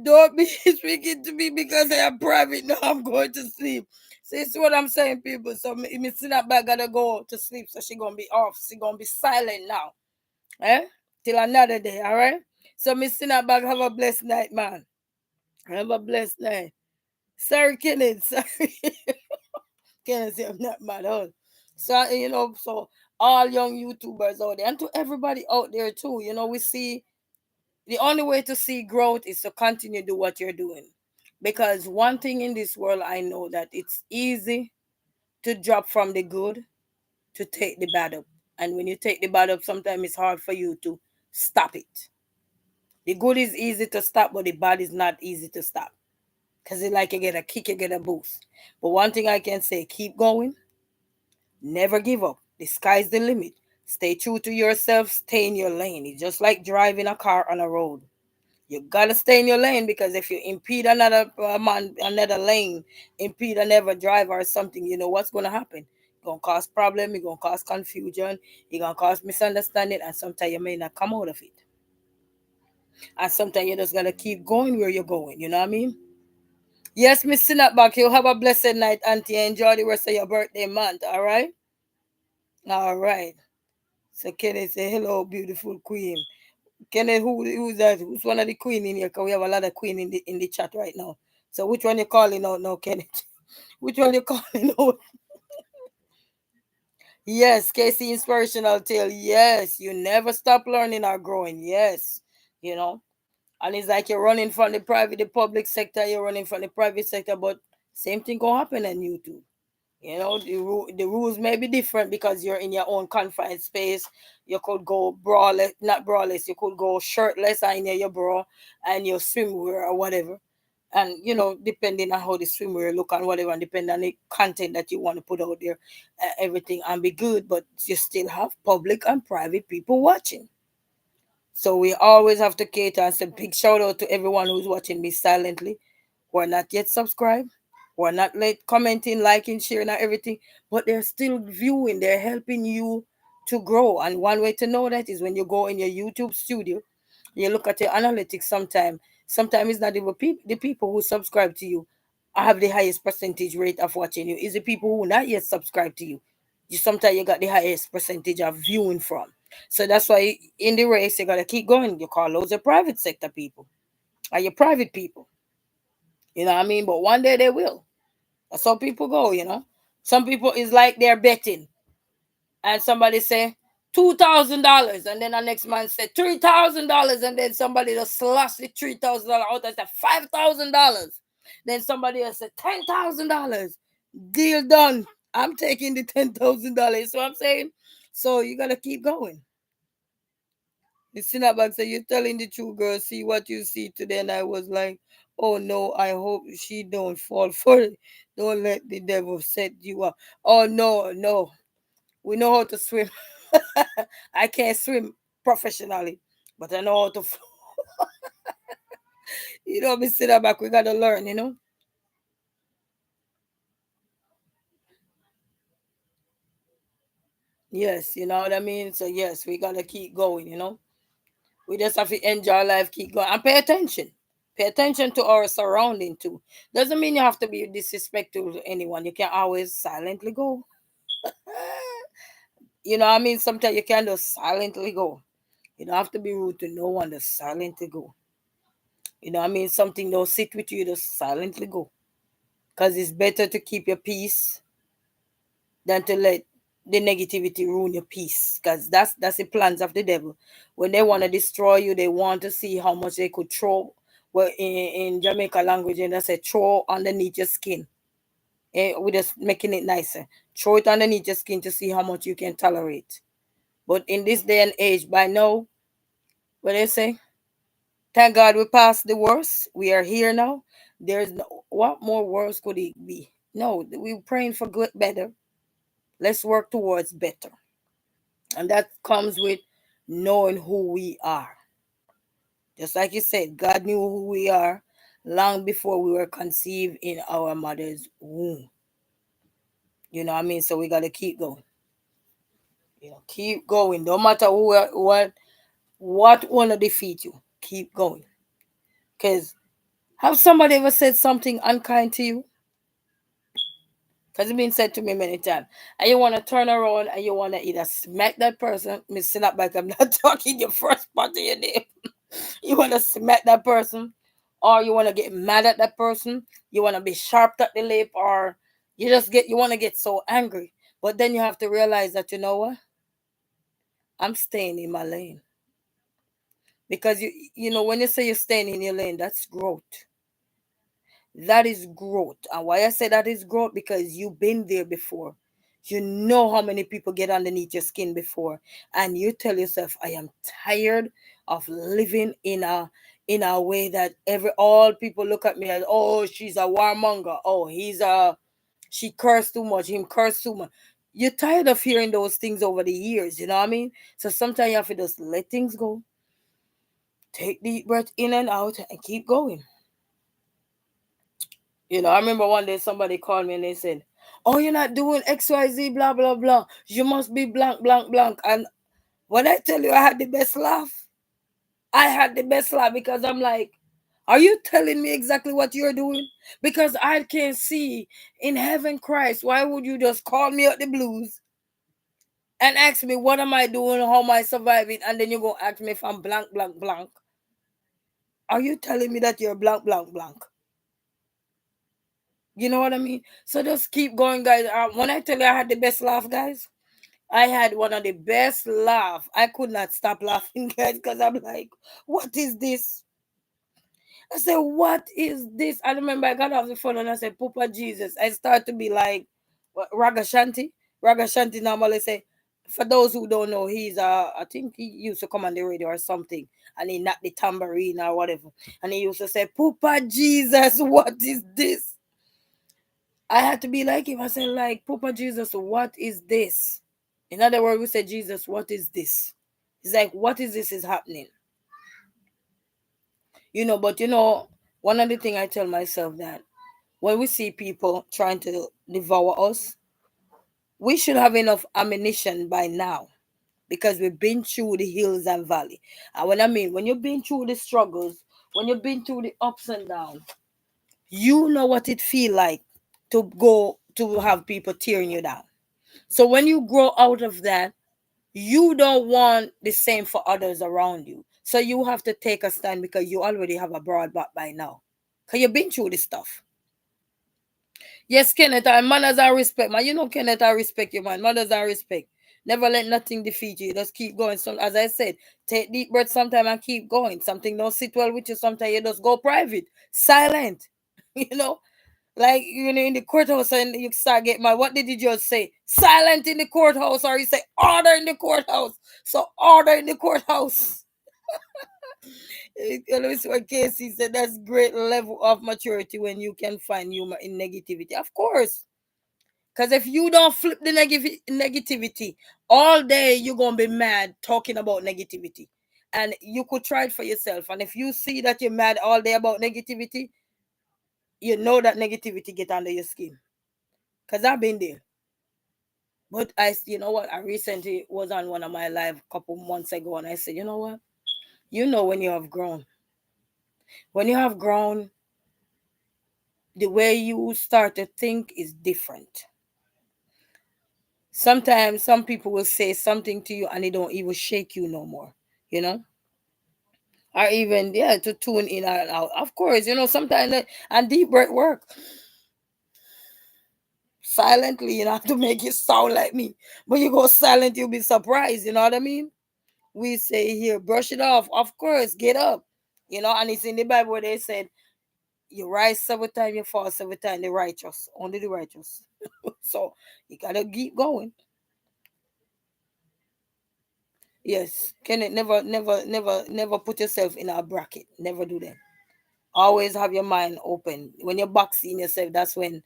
"Don't be speaking to me because I am private now. I'm going to sleep." See, it's what I'm saying, people. So me sit up back gotta go to sleep. So she gonna be off. She gonna be silent now. Eh? Till another day. All right. So me sit up back. Have a blessed night, man. Have a blessed night. Sorry, Kenneth. Sorry. Kenneth say I'm not mad at all. So so all young YouTubers out there and to everybody out there too, we see the only way to see growth is to continue to do what you're doing. Because one thing in this world I know that it's easy to drop from the good to take the bad up. And when you take the bad up, sometimes it's hard for you to stop it. The good is easy to stop, but the bad is not easy to stop. Because it's like you get a kick, you get a boost. But one thing I can say, keep going, never give up. The sky's the limit. Stay true to yourself, stay in your lane. It's just like driving a car on a road. You gotta stay in your lane because if you impede another man, another lane, impede another driver or something, you know what's gonna happen. It's gonna cause problem. It's gonna cause confusion. It's gonna cause misunderstanding, and sometimes you may not come out of it. And sometimes you just gotta keep going where you're going. You know what I mean? Yes, Miss Sinatback, you have a blessed night, Auntie. Enjoy the rest of your birthday month. All right. All right. So Kenneth say hello, beautiful queen. Kenneth, who's that? Who's one of the queen in here? Cause we have a lot of queen in the chat right now. So which one you calling out now, Kenneth? Which one you calling out? Yes, Casey inspirational tale. Yes, you never stop learning or growing. Yes, you know. And it's like you're running from the public sector. You're running from the private sector, but same thing gonna happen on YouTube. The rules may be different because you're in your own confined space. You could go braless, not braless. You could go shirtless and in your bra and your swimwear or whatever. And depending on how the swimwear look and whatever, and depending on the content that you want to put out there, everything and be good. But you still have public and private people watching. So we always have to cater and say big shout out to everyone who's watching me silently, who are not yet subscribed, who are not late commenting, liking, sharing, and everything, but they're still viewing. They're helping you to grow. And one way to know that is when you go in your YouTube studio, you look at your analytics sometime. Sometimes it's not even the people who subscribe to you have the highest percentage rate of watching you. It's the people who not yet subscribe to you. Sometimes you got the highest percentage of viewing from. So that's why in the race you gotta keep going. You call those your private sector people or your private people. You know what I mean? But one day they will. That's how people go. Some people is like they're betting. And somebody say $2,000, and then the next man say $3,000, and then somebody just slash the $3,000 out and say $5,000. Then somebody else say $10,000. Deal done. I'm taking the $10,000. So I'm saying, so you gotta keep going. The Cinnabag said, "You're telling the truth, girl. See what you see today." And I was like, "Oh no, I hope she don't fall for it. Don't let the devil set you up." Oh no, no. We know how to swim. I can't swim professionally, but I know how to. Miss Cinnabag, we gotta learn. Yes, you know what I mean? So yes, we gotta keep going. We just have to enjoy life, keep going, and pay attention. Pay attention to our surrounding too. Doesn't mean you have to be disrespectful to anyone. You can always silently go. You know what I mean? Sometimes you can just silently go. You don't have to be rude to no one, just silently go. You know what I mean? Something don't sit with you, just silently go. Because it's better to keep your peace than to let the negativity ruin your peace. Because that's the plans of the devil. When they want to destroy you, they want to see how much they could throw. Well, in Jamaica language, and that's a throw underneath your skin. We're just making it nicer. Throw it underneath your skin to see how much you can tolerate. But in this day and age, by now, what they say? Thank God we passed the worst. We are here now. There's no, what more worse could it be? No, we're praying for good, better. Let's work towards better. And that comes with knowing who we are. Just like you said, God knew who we are long before we were conceived in our mother's womb. You know what I mean? So we got to keep going. Keep going. No matter what want to defeat you, keep going. Because have somebody ever said something unkind to you? Because it's been said to me many times. And you want to turn around and you want to either smack that person. Me snap back. I'm not talking your first part of your name. You want to smack that person, or you want to get mad at that person. You want to be sharp at the lip, or you want to get so angry. But then you have to realize that, you know what? I'm staying in my lane. Because when you say you're staying in your lane, that's growth. That is growth. And why I say that is growth, because you've been there before. You know how many people get underneath your skin before, and you tell yourself, I am tired of living in a way that all people look at me as, oh, she's a warmonger. Oh, she cursed too much, him cursed too much. You're tired of hearing those things over the years, you know what I mean? So sometimes you have to just let things go, take deep breath in and out, and keep going. I remember one day somebody called me and they said, oh, you're not doing XYZ, blah, blah, blah. You must be blank, blank, blank. And when I tell you I had the best laugh, I had the best laugh, because I'm like, are you telling me exactly what you're doing? Because I can't see in heaven Christ. Why would you just call me out the blues and ask me what am I doing, how am I surviving, and then you're going to ask me if I'm blank, blank, blank? Are you telling me that you're blank, blank, blank? You know what I mean? So just keep going, guys. When I tell you I had the best laugh, guys, I had one of the best laugh. I could not stop laughing, guys, because I'm like, what is this? I said, what is this? I remember I got off the phone and I said, Papa Jesus. I start to be like, what, Raga Shanti. Raga Shanti normally say, for those who don't know, I think he used to come on the radio or something, and he knocked the tambourine or whatever. And he used to say, Papa Jesus, what is this? I had to be like him. I said, like, Papa Jesus, what is this? In other words, we said, Jesus, what is this? He's like, what is this is happening? But one of the things I tell myself, that when we see people trying to devour us, we should have enough ammunition by now, because we've been through the hills and valley. And when you've been through the struggles, when you've been through the ups and downs, you know what it feel like to go to have people tearing you down. So when you grow out of that, you don't want the same for others around you. So you have to take a stand, because you already have a broad back by now. Because you've been through this stuff. Yes, Kenneth, and manners and respect, man. Kenneth, I respect you, man. Manners and respect. Never let nothing defeat you. Just keep going. So, as I said, take deep breaths sometime and keep going. Something don't sit well with you, sometimes you just go private. Silent. you know, like, in the courthouse, and you start getting mad. What did you just say? Silent in the courthouse, or you say order in the courthouse. So order in the courthouse. Always what Casey said, that's great level of maturity when you can find humor in negativity. Of course. Because if you don't flip the negativity all day, you're going to be mad talking about negativity. And you could try it for yourself. And if you see that you're mad all day about negativity, you know that negativity get under your skin. Because I've been there. But you know what? I recently was on one of my live a couple months ago, and I said, you know what? When you have grown. When you have grown, the way you start to think is different. Sometimes some people will say something to you and they don't even shake you no more, you know? Or even, yeah, to tune in and out. Of course, sometimes and deep breath work. Silently, to make it sound like me. But you go silent, you'll be surprised, you know what I mean? We say here, brush it off. Of course, get up. And it's in the Bible where they said, you rise 7 times, you fall 7 times, the righteous. Only the righteous. So you gotta keep going. Yes. Can it never, never, never, never put yourself in a bracket. Never do that. Always have your mind open. When you're boxing yourself, that's when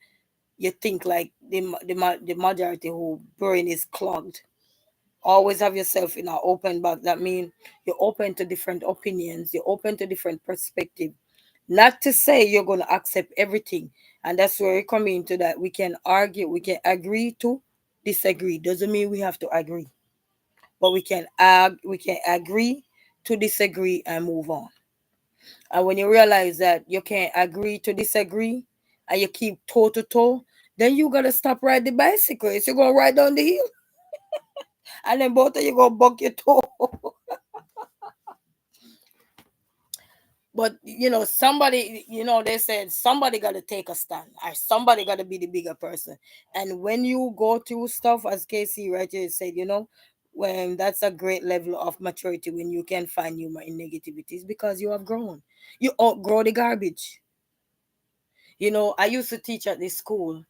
you think like the majority who brain is clogged. Always have yourself in an open box. That means you're open to different opinions, you're open to different perspective. Not to say you're going to accept everything. And that's where we come into that. We can argue, we can agree to disagree. Doesn't mean we have to agree. But we can agree to disagree and move on. And when you realize that you can't agree to disagree and you keep toe to toe, then you gotta stop riding the bicycle. You're gonna ride down the hill and then both of you gonna buck your toe. But somebody, they said somebody got to take a stand, or somebody got to be the bigger person. And when you go through stuff, as Casey right here said, when that's a great level of maturity, when you can find humor in negativities because you have grown. You outgrow the garbage. I used to teach at this school,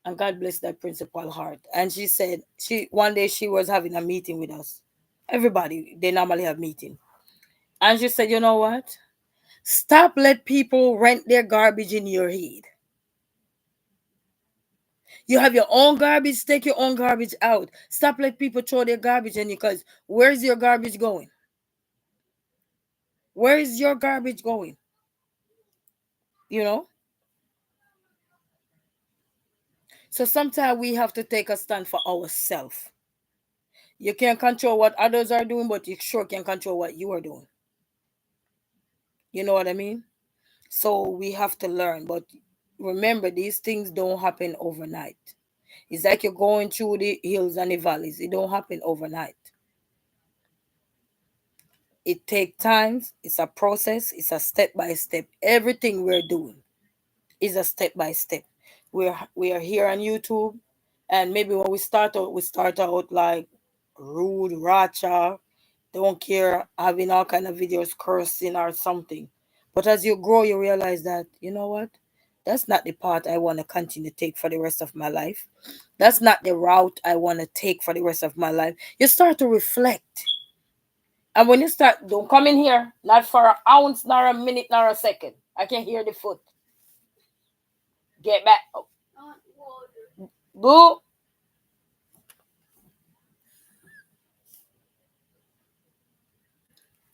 and God bless that principal heart. And she said she one day she was having a meeting with us. Everybody, they normally have meeting. And she said, you know what? Stop let people rent their garbage in your head. You have your own garbage, take your own garbage out. Stop let people throw their garbage in you, because where's your garbage going? Where is your garbage going? You know? So sometimes we have to take a stand for ourselves. You can't control what others are doing, but you sure can control what you are doing. You know what I mean? So we have to learn. But remember, these things don't happen overnight. It's like you're going through the hills and the valleys. It don't happen overnight. It takes time. It's a process. It's a step by step. Everything we're doing is a step by step. We are here on YouTube, and maybe when we start out like rude, racha, don't care, having all kind of videos cursing or something. But as you grow, you realize that what, that's not the path I want to continue to take for the rest of my life. That's not the route I want to take for the rest of my life. You start to reflect. And when you start, don't come in here, not for an ounce, nor a minute, nor a second. I can hear the foot. Get back. Oh. Boo.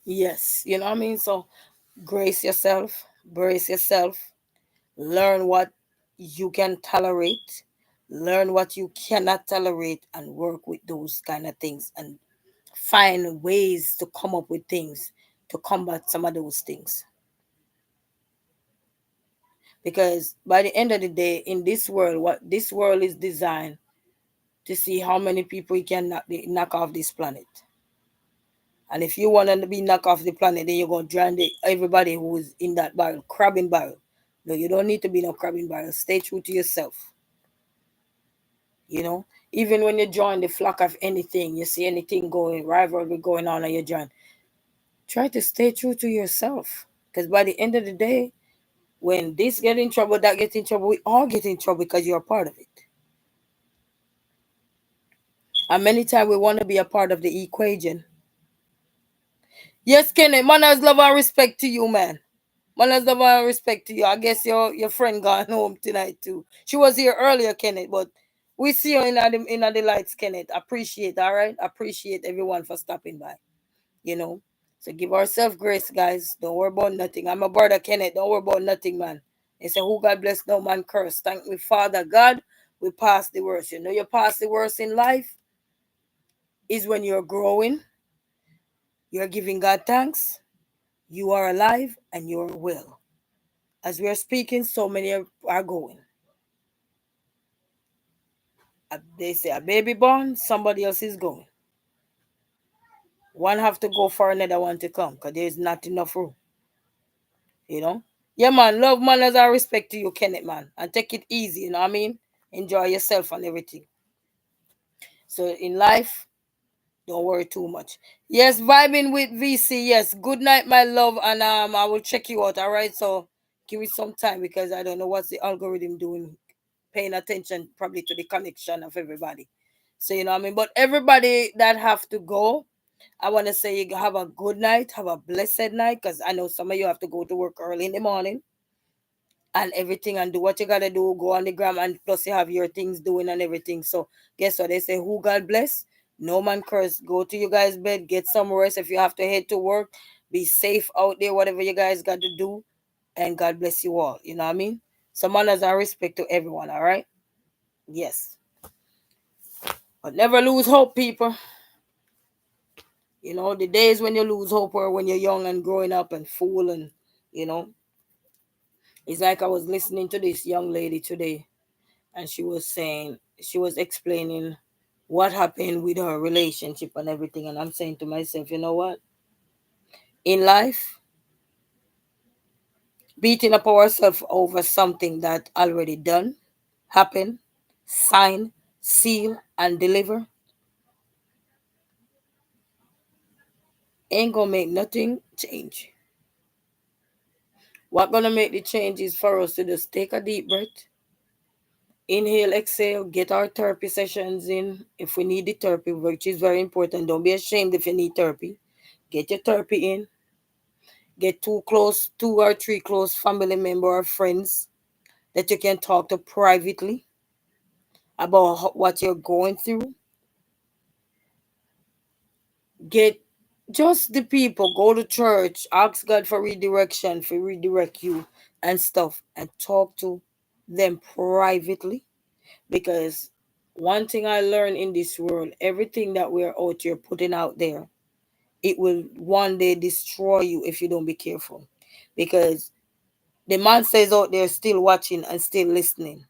Yes. You know what I mean? So grace yourself, brace yourself, learn what you can tolerate, learn what you cannot tolerate, and work with those kind of things and find ways to come up with things to combat some of those things. Because by the end of the day, in this world, what this world is designed to see how many people you can knock off this planet. And if you want to be knocked off the planet, then you're going to drown everybody who's in that barrel, crabbing barrel. No, you don't need to be no crabbing barrel. Stay true to yourself. You know, even when you join the flock of anything, you see anything going, rivalry going on, and you join, try to stay true to yourself. Because by the end of the day, when this get in trouble, that get in trouble, we all get in trouble because you're a part of it. And many times we want to be a part of the equation. Yes, Kenneth, manners, love, and respect to you, man. Manners, love, and respect to you. I guess your friend gone home tonight too. She was here earlier, Kenneth, but we see you in the lights, Kenneth. Appreciate, all right? Appreciate everyone for stopping by. You know. So give ourselves grace, guys. Don't worry about nothing. I'm a brother, Kenneth. Don't worry about nothing, man. They say, who God bless, no man curse. Thank me, Father God. We pass the worst. You know, you pass the worst in life is when you're growing, you're giving God thanks, you are alive, and you're well. As we are speaking, so many are going. They say a baby born, somebody else is going. One have to go for another one to come because there's not enough room. You know? Yeah, man. Love, manners, and respect to you, Kenneth, man. And take it easy, you know what I mean? Enjoy yourself and everything. So in life, don't worry too much. Yes, vibing with VC. Yes. Good night, my love. And I will check you out. All right. So give it some time because I don't know what's the algorithm doing. Paying attention probably to the connection of everybody. So you know what I mean? But everybody that have to go, I want to say you have a good night, have a blessed night, because I know some of you have to go to work early in the morning and everything and do what you gotta do, go on the gram, and plus you have your things doing and everything. So guess what? They say who God bless, No man curse. Go to you guys' bed, get some rest. If you have to head to work, be safe out there, whatever you guys got to do. And God bless you all. You know what I mean? Some manners and respect to everyone, all right? Yes. But never lose hope, people. You know, the days when you lose hope are when you're young and growing up and fool and, you know, it's like I was listening to this young lady today and she was saying, she was explaining what happened with her relationship and everything. And I'm saying to myself, you know what? In life, beating up ourselves over something that already done, happened, signed, seal, and deliver ain't gonna make nothing change. What gonna make the change is for us to just take a deep breath, inhale, exhale, get our therapy sessions in if we need the therapy, which is very important. Don't be ashamed if you need therapy. Get your therapy in. Get two or three close family member or friends that you can talk to privately about what you're going through. Get just the people, go to church, ask God for redirection, for redirect you and stuff, and talk to them privately. Because one thing I learned in this world, everything that we're out here putting out there, it will one day destroy you if you don't be careful. Because the monsters out there still watching and still listening.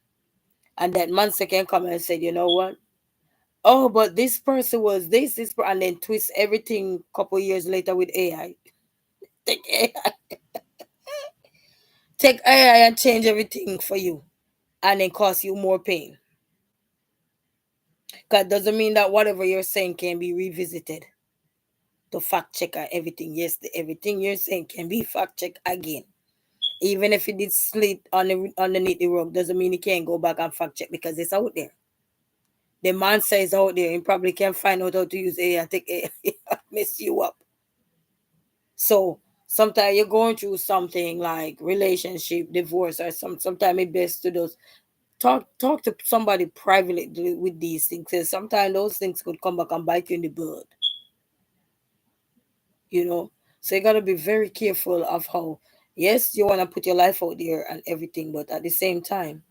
And that monster can come and say, you know what? Oh, but this person was and then twist everything couple years later with AI. Take AI, take AI and change everything for you, and then cause you more pain. Cause doesn't mean that whatever you're saying can be revisited to fact check and everything. Yes, everything you're saying can be fact checked again. Even if it did slip underneath the rug, doesn't mean you can't go back and fact check because it's out there. The man says out there, and probably can find out how to use AI, take AI, mess you up. So sometimes you're going through something like relationship, divorce, or sometimes it's best to just talk to somebody privately with these things. Because sometimes those things could come back and bite you in the butt, you know. So you gotta be very careful of how, yes, you wanna put your life out there and everything, but at the same time,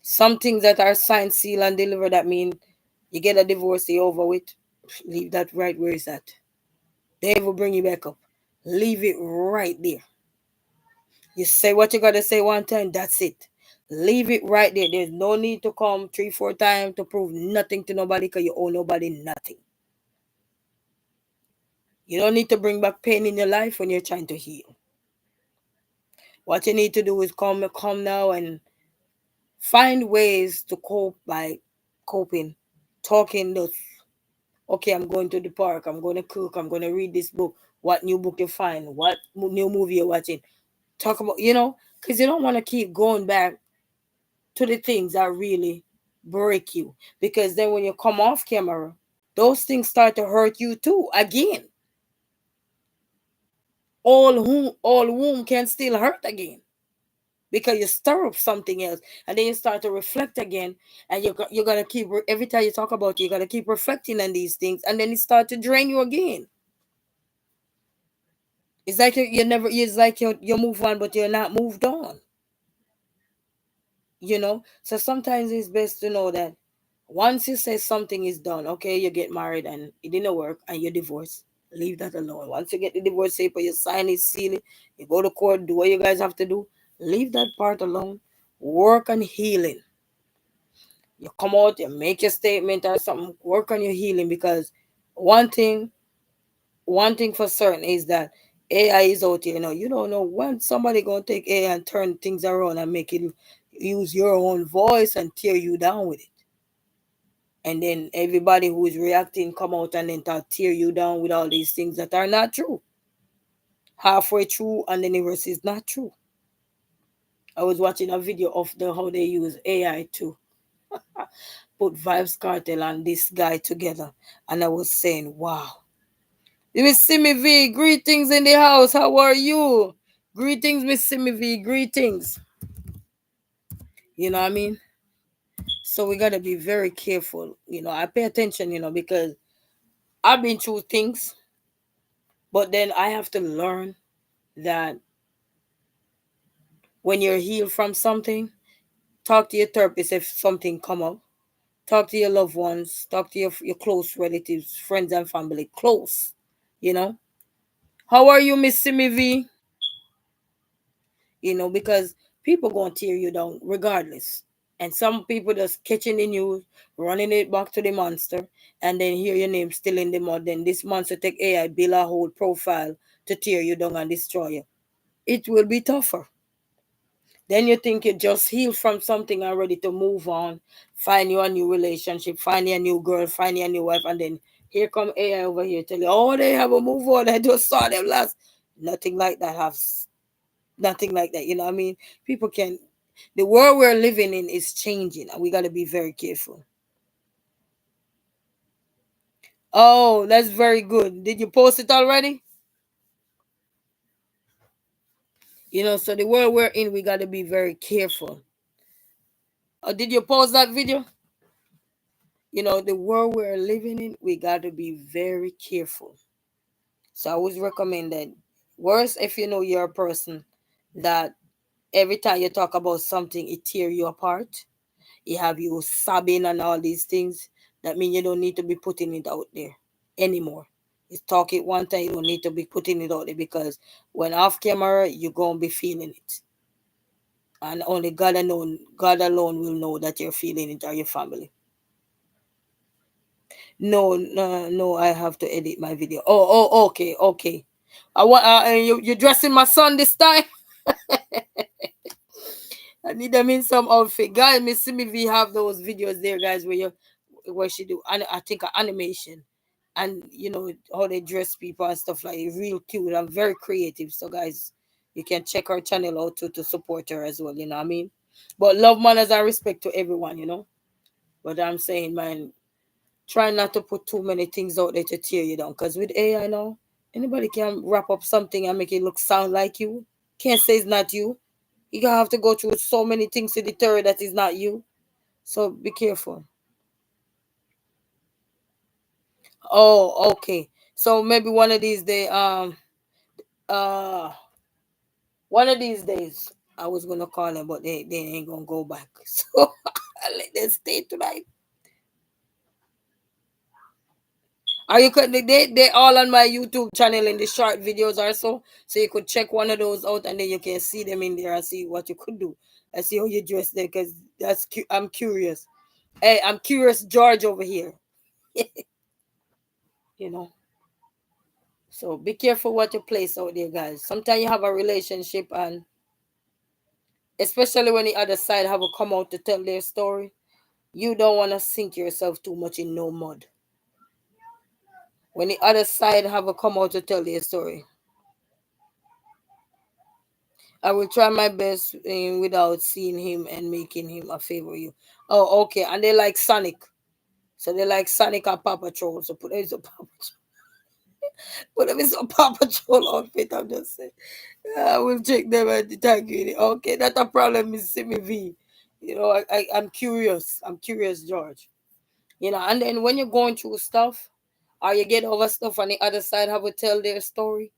some things that are signed, sealed, and delivered, that mean you get a divorce, you over with. Leave that right where it's at. They will bring you back up. Leave it right there. You say what you gotta say one time, that's it. Leave it right there. There's no need to come three, four times to prove nothing to nobody because you owe nobody nothing. You don't need to bring back pain in your life when you're trying to heal. What you need to do is come now and find ways to cope by coping. Talking those, okay, I'm going to the park, I'm going to cook, I'm going to read this book. What new book you find? What new movie you're watching? Talk about, because you don't want to keep going back to the things that really break you. Because then when you come off camera, those things start to hurt you too. Again, all womb can still hurt again because you stir up something else, and then you start to reflect again, and you're gonna keep every time you talk about it, you're gonna keep reflecting on these things, and then it start to drain you again. It's like you never. It's like you move on, but you're not moved on. So sometimes it's best to know that once you say something is done, okay, you get married and it didn't work and you're divorced, leave that alone. Once you get the divorce paper, you sign it, seal it, you go to court, do what you guys have to do, leave that part alone. Work on healing. You come out, you make your statement or something, work on your healing, because one thing one thing for certain is that AI is out here. You don't know when somebody gonna take AI and turn things around and make it use your own voice and tear you down with it. And then everybody who is reacting come out and then tear you down with all these things that are not true. Halfway through, and then the rest is not true. I was watching a video of how they use AI to put Vibes Cartel and this guy together, and I was saying, wow. Miss Simi V, greetings in the house. How are you? Greetings, Miss Simi V, greetings. You know what I mean? So we gotta be very careful. I pay attention, because I've been through things, but then I have to learn that when you're healed from something, talk to your therapist if something come up. Talk to your loved ones. Talk to your close relatives, friends and family. Close, you know. How are you, Miss Simi V? Because people gonna tear you down regardless. And some people just catching the news, running it back to the monster, and then hear your name still in the mud. Then this monster take AI, build a whole profile to tear you down and destroy you. It will be tougher. Then you think you just healed from something and ready to move on, find you a new relationship, find you a new girl, find you a new wife, and then here come AI over here tell you, oh, they have a move on. I just saw them last. Nothing like that has nothing like that. You know what I mean? People can the world we're living in is changing and we gotta be very careful. Oh, that's very good. Did you post it already? So the world we're in, we gotta be very careful. Did you post that video? The world we're living in, we got to be very careful. So I always recommend that. Worse, if you're a person that every time you talk about something, it tear you apart. You have you sobbing and all these things. That means you don't need to be putting it out there anymore. You talk it one time, you don't need to be putting it out there because when off camera, you're gonna be feeling it, and only God alone will know that you're feeling it or your family. No, no, no, I have to edit my video. Oh, okay, okay. I want you're dressing my son this time. I need them in some outfit, guys. Miss Simi V have those videos there, guys, where she do, and I think animation, and how they dress people and stuff like it, real cute and very creative. So, guys, you can check her channel out to support her as well. You know what I mean? But love, manners, and respect to everyone. But I'm saying, man, try not to put too many things out there to tear you down. Because with AI now, anybody can wrap up something and make it look sound like you. Can't say it's not you. You gonna have to go through so many things to deter that it's not you. So be careful. Oh, okay. So maybe uh one of these days I was gonna call them, but they ain't gonna go back. So I let them stay tonight. Are you could they all on my YouTube channel in the short videos or so you could check one of those out and then you can see them in there and see what you could do and see how you dress there because I'm curious. Hey, I'm curious, George over here. you know. So be careful what you place out there, guys. Sometimes you have a relationship and especially when the other side have a come out to tell their story, you don't want to sink yourself too much in no mud. When the other side have a come out to tell their story, I will try my best without seeing him and making him a favor you. Oh, okay. And they like Sonic. So they like Sonic and Paw Patrol. So put them in some Paw Patrol. Put them in some Paw Patrol outfit. I'm just saying. I will check them at the tag unit. Okay, that's a problem is Simi V. I'm curious. I'm curious, George. And then when you're going through stuff, or you get over stuff on the other side have to tell their story,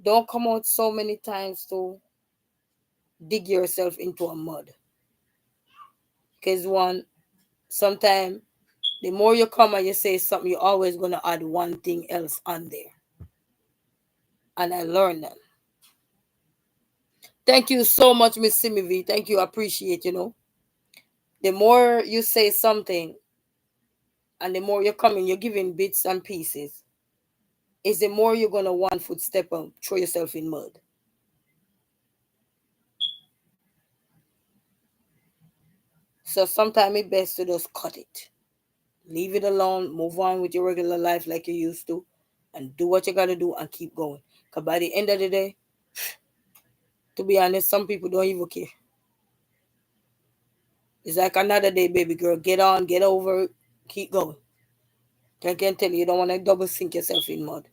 don't come out so many times to dig yourself into a mud. Because one, sometimes the more you come and you say something, you're always gonna add one thing else on there. And I learned that. Thank you so much, Miss Simi V. Thank you. I appreciate, The more you say something and the more you're coming, you're giving bits and pieces, is the more you're gonna one foot step up, throw yourself in mud. So sometimes it's best to just cut it. Leave it alone, move on with your regular life like you used to, and do what you gotta do and keep going. Cause by the end of the day, to be honest, some people don't even care. It's like another day, baby girl. Get on, get over it, keep going. I can tell you, you don't want to double sink yourself in mud.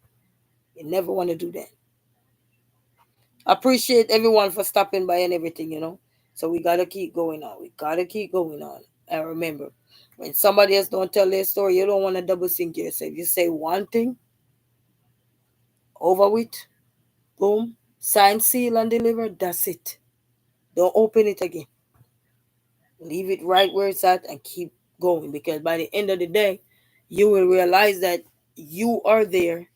You never want to do that. Appreciate everyone for stopping by and everything. So we gotta keep going on. We gotta keep going on. And remember, When somebody else don't tell their story, you don't want to double think yourself. You say one thing, over with, boom, sign, seal, and deliver. That's it. Don't open it again. Leave it right where it's at and keep going, because by the end of the day, you will realize that you are there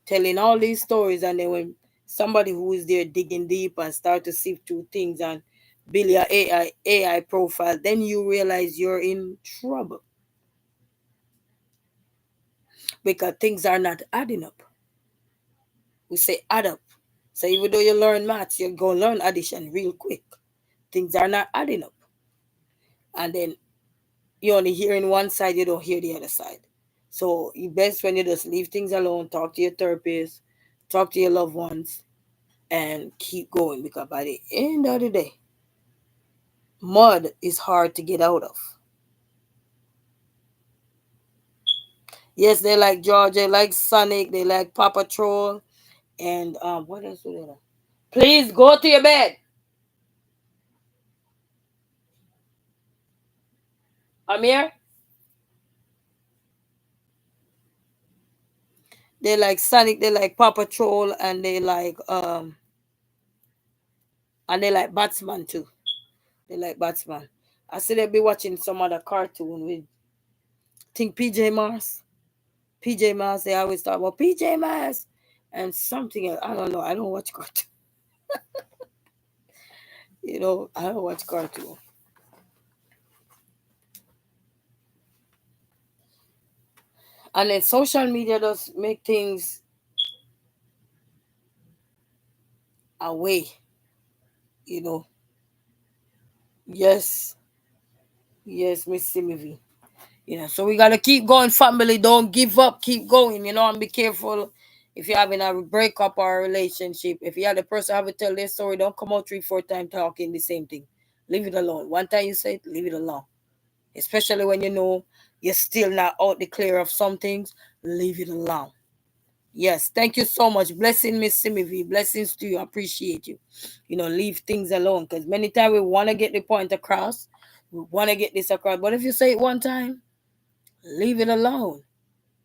telling all these stories, and then when somebody who is there digging deep and start to sift through things and build your AI profile, then you realize you're in trouble because things are not adding up. We say add up. So even though you learn maths, you're gonna learn addition real quick. Things are not adding up. And then you only hear in one side, you don't hear the other side. So you best when you just leave things alone, talk to your therapist, talk to your loved ones, and keep going, because by the end of the day, mud is hard to get out of. Yes, they like George, they like Sonic, they like Paw Patrol, and what else do they like? Please go to your bed. Amir? They like Sonic, they like Paw Patrol, and they like Batsman too. They like Batsman. I see they be watching some other cartoon with think PJ Masks. PJ Masks, they always talk about PJ Masks and something else. I don't know. I don't watch cartoon. I don't watch cartoon. And then social media does make things away, you know. Yes, yes, Miss Simivi. So we gotta keep going, family. Don't give up. Keep going, and be careful if you're having a breakup or a relationship. If you have the person have to tell their story, don't come out 3, 4 times talking the same thing. Leave it alone. One time you say it, leave it alone. Especially when you know you're still not out the clear of some things, leave it alone. Yes, thank you so much. Blessing, Miss Simivi. Blessings to you. I appreciate you. Leave things alone, because many times we want to get the point across. We want to get this across. But if you say it one time, leave it alone.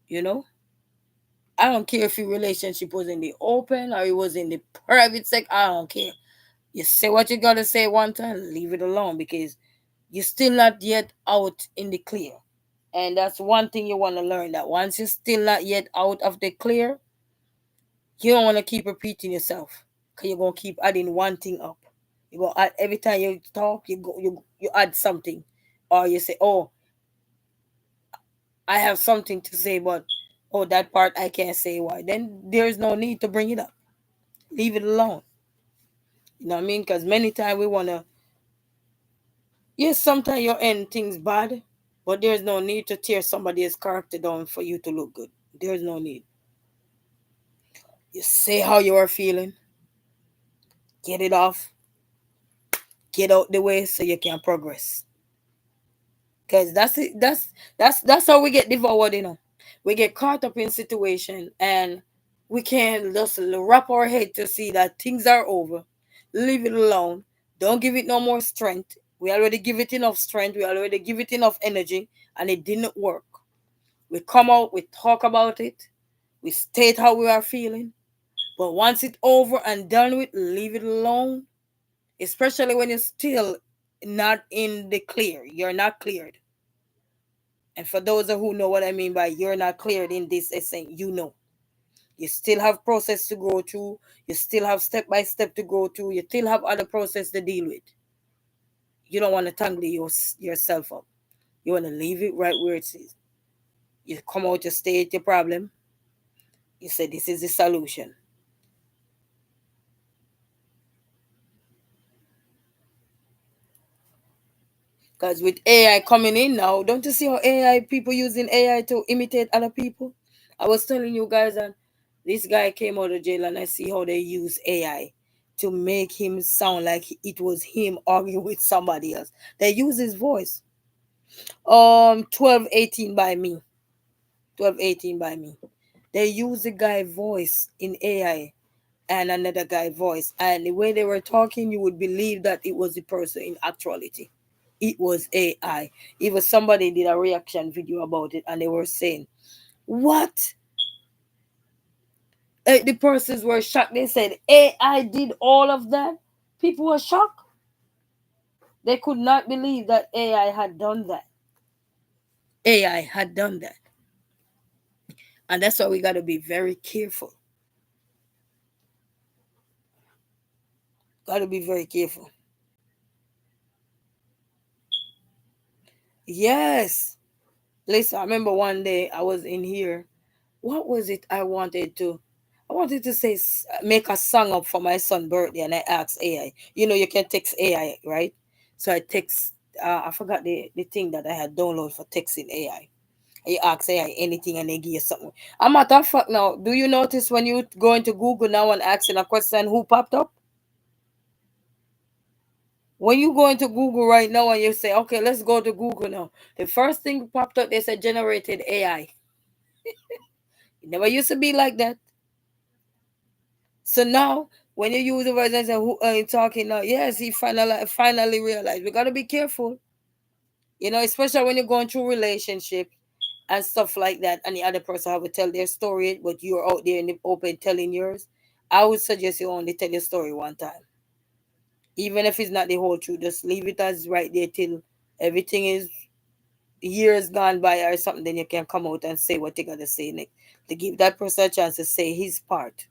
You know, I don't care if your relationship was in the open or it was in the private sector. I don't care. You say what you gotta say one time, leave it alone, because you're still not yet out in the clear. And that's one thing you want to learn, that once you're still not yet out of the clear, you don't want to keep repeating yourself, because you're gonna keep adding one thing up. You go add every time you talk, you add something, or you say, "Oh, I have something to say, but oh, that part I can't say why." Then there's no need to bring it up. Leave it alone. You know what I mean? Because many times we wanna. Yes, sometimes you end things bad, but there's no need to tear somebody's character down for you to look good. There's no need. You say how you are feeling, get it off, get out the way so you can progress. Cause that's it. That's how we get devoured. We get caught up in situation, and we can just wrap our head to see that things are over. Leave it alone. Don't give it no more strength. We already give it enough strength. We already give it enough energy, and it didn't work. We come out, we talk about it, we state how we are feeling. But once it's over and done with, leave it alone. Especially when you're still not in the clear. You're not cleared. And for those who know what I mean by you're not cleared in this essay, you still have process to go through. You still have step by step to go through. You still have other process to deal with. You don't want to tangle yourself up. You want to leave it right where it is. You come out, you state your problem. You say this is the solution. Because with AI coming in now, don't you see how AI people using AI to imitate other people? I was telling you guys that this guy came out of jail, and I see how they use AI to make him sound like it was him arguing with somebody else. They use his voice. 1218 by me. 1218 by me. They use the guy voice in AI and another guy voice. And the way they were talking, you would believe that it was the person in actuality. it was AI. Even somebody did a reaction video about it and they were saying, what? The persons were shocked. They said AI did all of that. People were shocked. They could not believe that AI had done that. AI had done that. And that's why we got to be very careful. Got to be very careful. Yes. Listen, I remember one day I was in here. What was it I wanted to? I wanted to say, make a song up for my son's birthday, and I asked AI. You know, you can text AI, right? So I text, I forgot the thing that I had downloaded for texting AI. You ask AI anything and they give you something. A matter of fact, now, do you notice when you go into Google now and asking a question, who popped up? When you go into Google right now and you say, okay, let's go to Google now, the first thing popped up, they said generated AI. It never used to be like that. So now, when you use the words and say, who are you talking now? Yes, he finally realized we got to be careful. You know, especially when you're going through relationship and stuff like that, and the other person have to tell their story, but you're out there in the open telling yours. I would suggest you only tell your story one time. Even if it's not the whole truth, just leave it as right there till everything is years gone by or something, then you can come out and say what you gotta say next. To give that person a chance to say his part.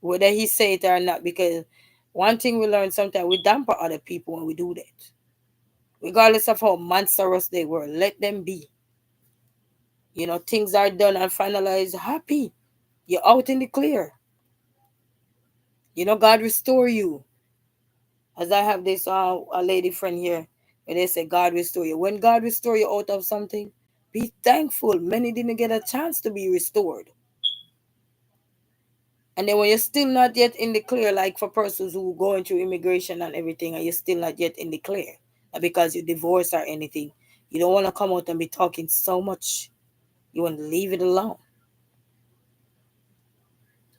Whether he say it or not, because one thing we learn sometimes we damper other people when we do that. Regardless of how monstrous they were, let them be. You know, things are done and finalized happy. You're out in the clear. You know, God restore you. As I have this a lady friend here, and they say God restore you. When God restore you out of something, be thankful. Many didn't get a chance to be restored. And then when you're still not yet in the clear, like for persons who going through immigration and everything, and you're still not yet in the clear, not because you divorce or anything, you don't want to come out and be talking so much. You want to leave it alone.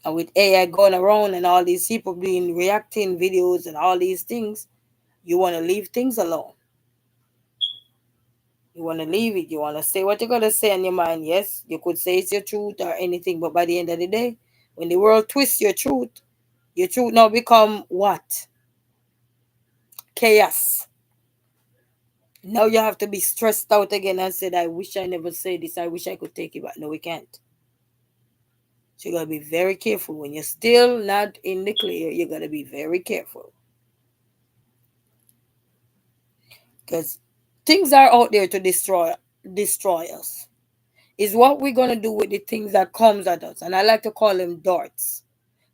And with AI going around and all these people being reacting videos and all these things, you want to leave things alone. You want to leave it. You want to say what you're going to say in your mind. Yes, you could say it's your truth or anything, but by the end of the day, when the world twists your truth now become what? Chaos. Now you have to be stressed out again and said, I wish I never said this. I wish I could take it back. No, we can't. So you got to be very careful. When you're still not in the clear, you got to be very careful. Because things are out there to destroy us. Is what we're going to do with the things that comes at us. And I like to call them darts.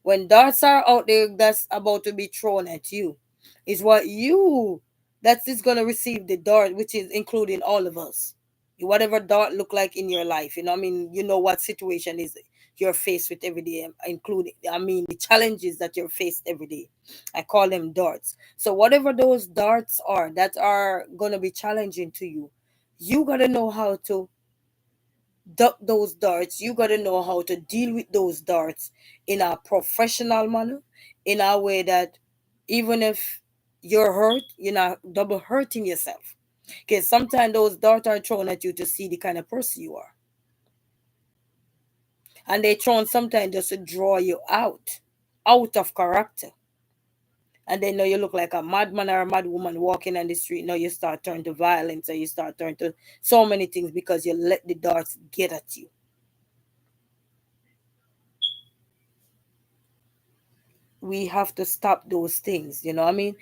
When darts are out there that's about to be thrown at you, is what you that is going to receive the dart, which is including all of us. Whatever dart look like in your life, you know, I mean, you know what situation is you're faced with every day, including, I mean, the challenges that you're faced every day. I call them darts. So whatever those darts are that are going to be challenging to you, you got to know how to duck those darts. You got to know how to deal with those darts in a professional manner, in a way that even if you're hurt, you're not double hurting yourself. Because sometimes those darts are thrown at you to see the kind of person you are. And they thrown sometimes just to draw you out of character. And then now you look like a madman or a mad woman walking on the street. Now you start turning to violence, or you start turning to so many things because you let the darts get at you. We have to stop those things. You know what I mean?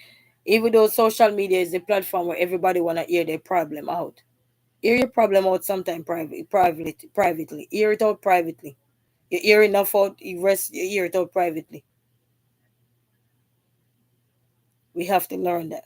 Even though social media is the platform where everybody wanna hear their problem out. Hear your problem out sometime privately. Hear it out privately. You hear enough out, you hear it out privately. We have to learn that.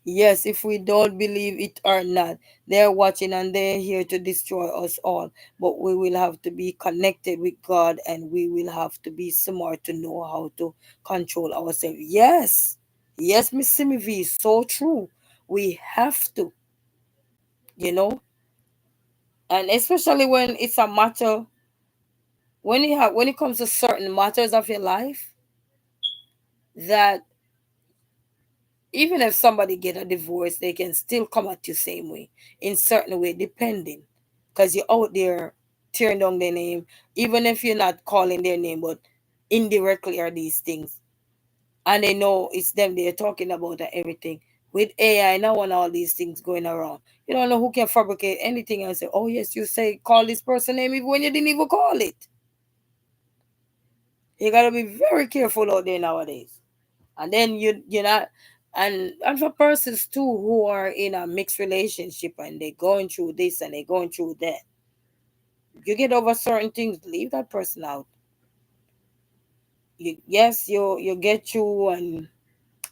Yes, if we don't believe it or not, they're watching and they're here to destroy us all. But we will have to be connected with God, and we will have to be smart to know how to control ourselves. Yes, yes, Miss Simi V, so true. We have to, you know, and especially when it's a matter, when it comes to certain matters of your life that Even if somebody get a divorce, they can still come at you same way, in certain way, depending, because you're out there tearing down their name, even if you're not calling their name, but indirectly are these things, and they know it's them they're talking about and everything. With AI now and all these things going around, you don't know who can fabricate anything and say, "Oh yes, you say call this person name even when you didn't even call it." You gotta be very careful out there nowadays. And then you're not, and for persons too who are in a mixed relationship and they're going through this and they're going through that, you get over certain things, leave that person out. Yes, you get through and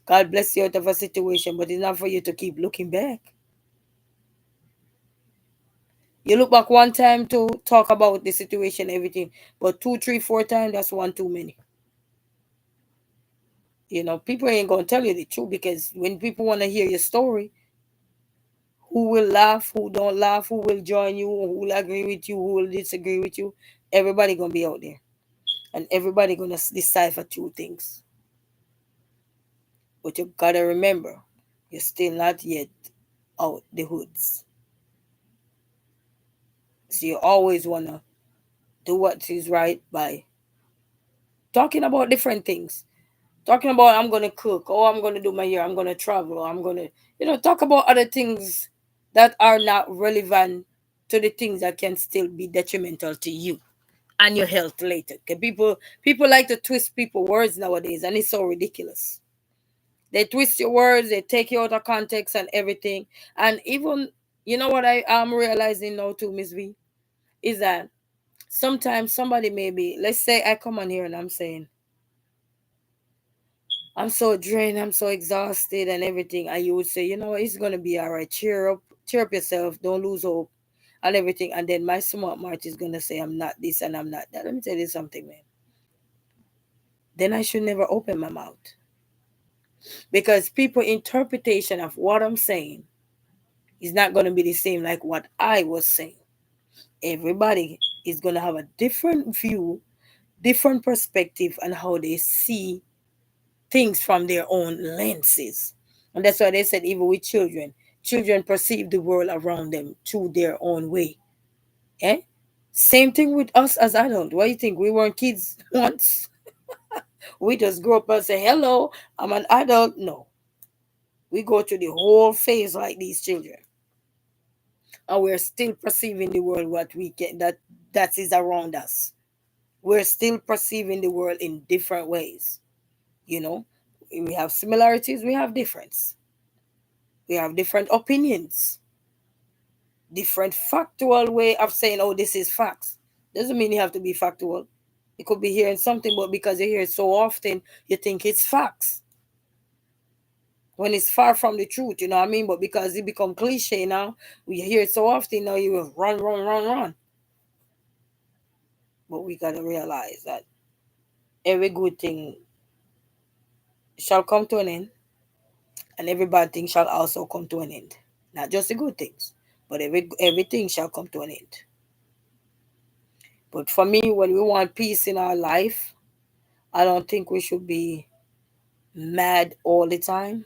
God bless you out of a situation, but it's not for you to keep looking back. You look back one time to talk about the situation, everything, but two, three, four times, that's one too many. People ain't gonna tell you the truth, because when people want to hear your story, who will laugh, who don't laugh, who will join you, who will agree with you, who will disagree with you, everybody gonna be out there, and everybody gonna decipher two things. But you gotta remember, you're still not yet out the hoods. So you always wanna do what is right by talking about different things. Talking about I'm gonna cook, or I'm gonna do my hair, I'm gonna travel, or I'm gonna, talk about other things that are not relevant to the things that can still be detrimental to you and your health later. Okay, people like to twist people words nowadays, and it's so ridiculous. They twist your words, they take you out of context and everything. And even, what I am realizing now too, Miss V, is that sometimes somebody, maybe, let's say I come on here and I'm saying, I'm so drained, I'm so exhausted and everything. And you would say, it's gonna be all right. Cheer up yourself, don't lose hope and everything. And then my smart March is gonna say I'm not this and I'm not that. Let me tell you something, man. Then I should never open my mouth. Because people interpretation of what I'm saying is not gonna be the same like what I was saying. Everybody is gonna have a different view, different perspective on how they see things from their own lenses. And that's why they said, even with children, children perceive the world around them through their own way. Eh? Same thing with us as adults. What do you think? We weren't kids once. We just grow up and say, hello, I'm an adult. No. We go through the whole phase like these children. And we're still perceiving the world what we can that is around us. We're still perceiving the world in different ways. You know, we have similarities, we have difference. We have different opinions, different factual way of saying, oh, this is facts. Doesn't mean you have to be factual. You could be hearing something, but because you hear it so often, you think it's facts. When it's far from the truth, you know what I mean? But because it become cliche now, we hear it so often, now you will run, run, run, run. But we gotta realize that every good thing shall come to an end, and every bad thing shall also come to an end. Not just the good things, but everything shall come to an end. But for me, when we want peace in our life, I don't think we should be mad all the time.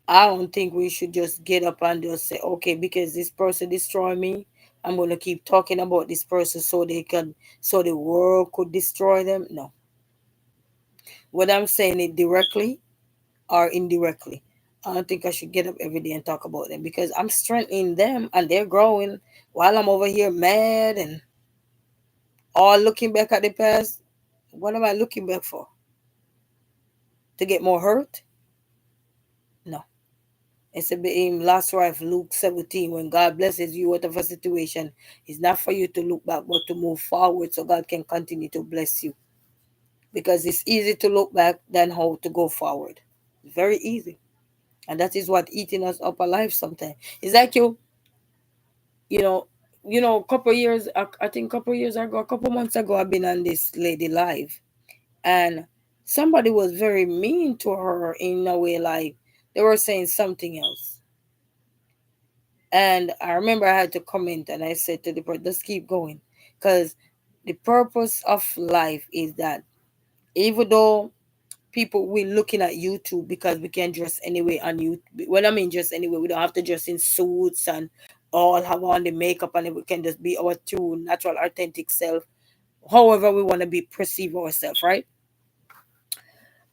I don't think we should just get up and just say, okay, because this person destroyed me, I'm gonna keep talking about this person so the world could destroy them. No. Whether I'm saying it directly or indirectly, I don't think I should get up every day and talk about them, because I'm strengthening them and they're growing while I'm over here mad and all looking back at the past. What am I looking back for? To get more hurt? No. It's a bit in last wife, Luke 17, when God blesses you out of a situation, it's not for you to look back, but to move forward so God can continue to bless you. Because it's easy to look back than how to go forward. Very easy. And that is what eating us up alive sometimes. It's like you know, a couple years, I think a couple years ago, a couple months ago, I've been on this lady live, and somebody was very mean to her in a way, like they were saying something else. And I remember I had to comment and I said to the person, just keep going. Because the purpose of life is that even though people we looking at YouTube because we can dress anyway on you. Well, I mean, dress anyway. We don't have to dress in suits and all have on the makeup, and we can just be our true, natural, authentic self. However, we want to be perceive ourselves, right?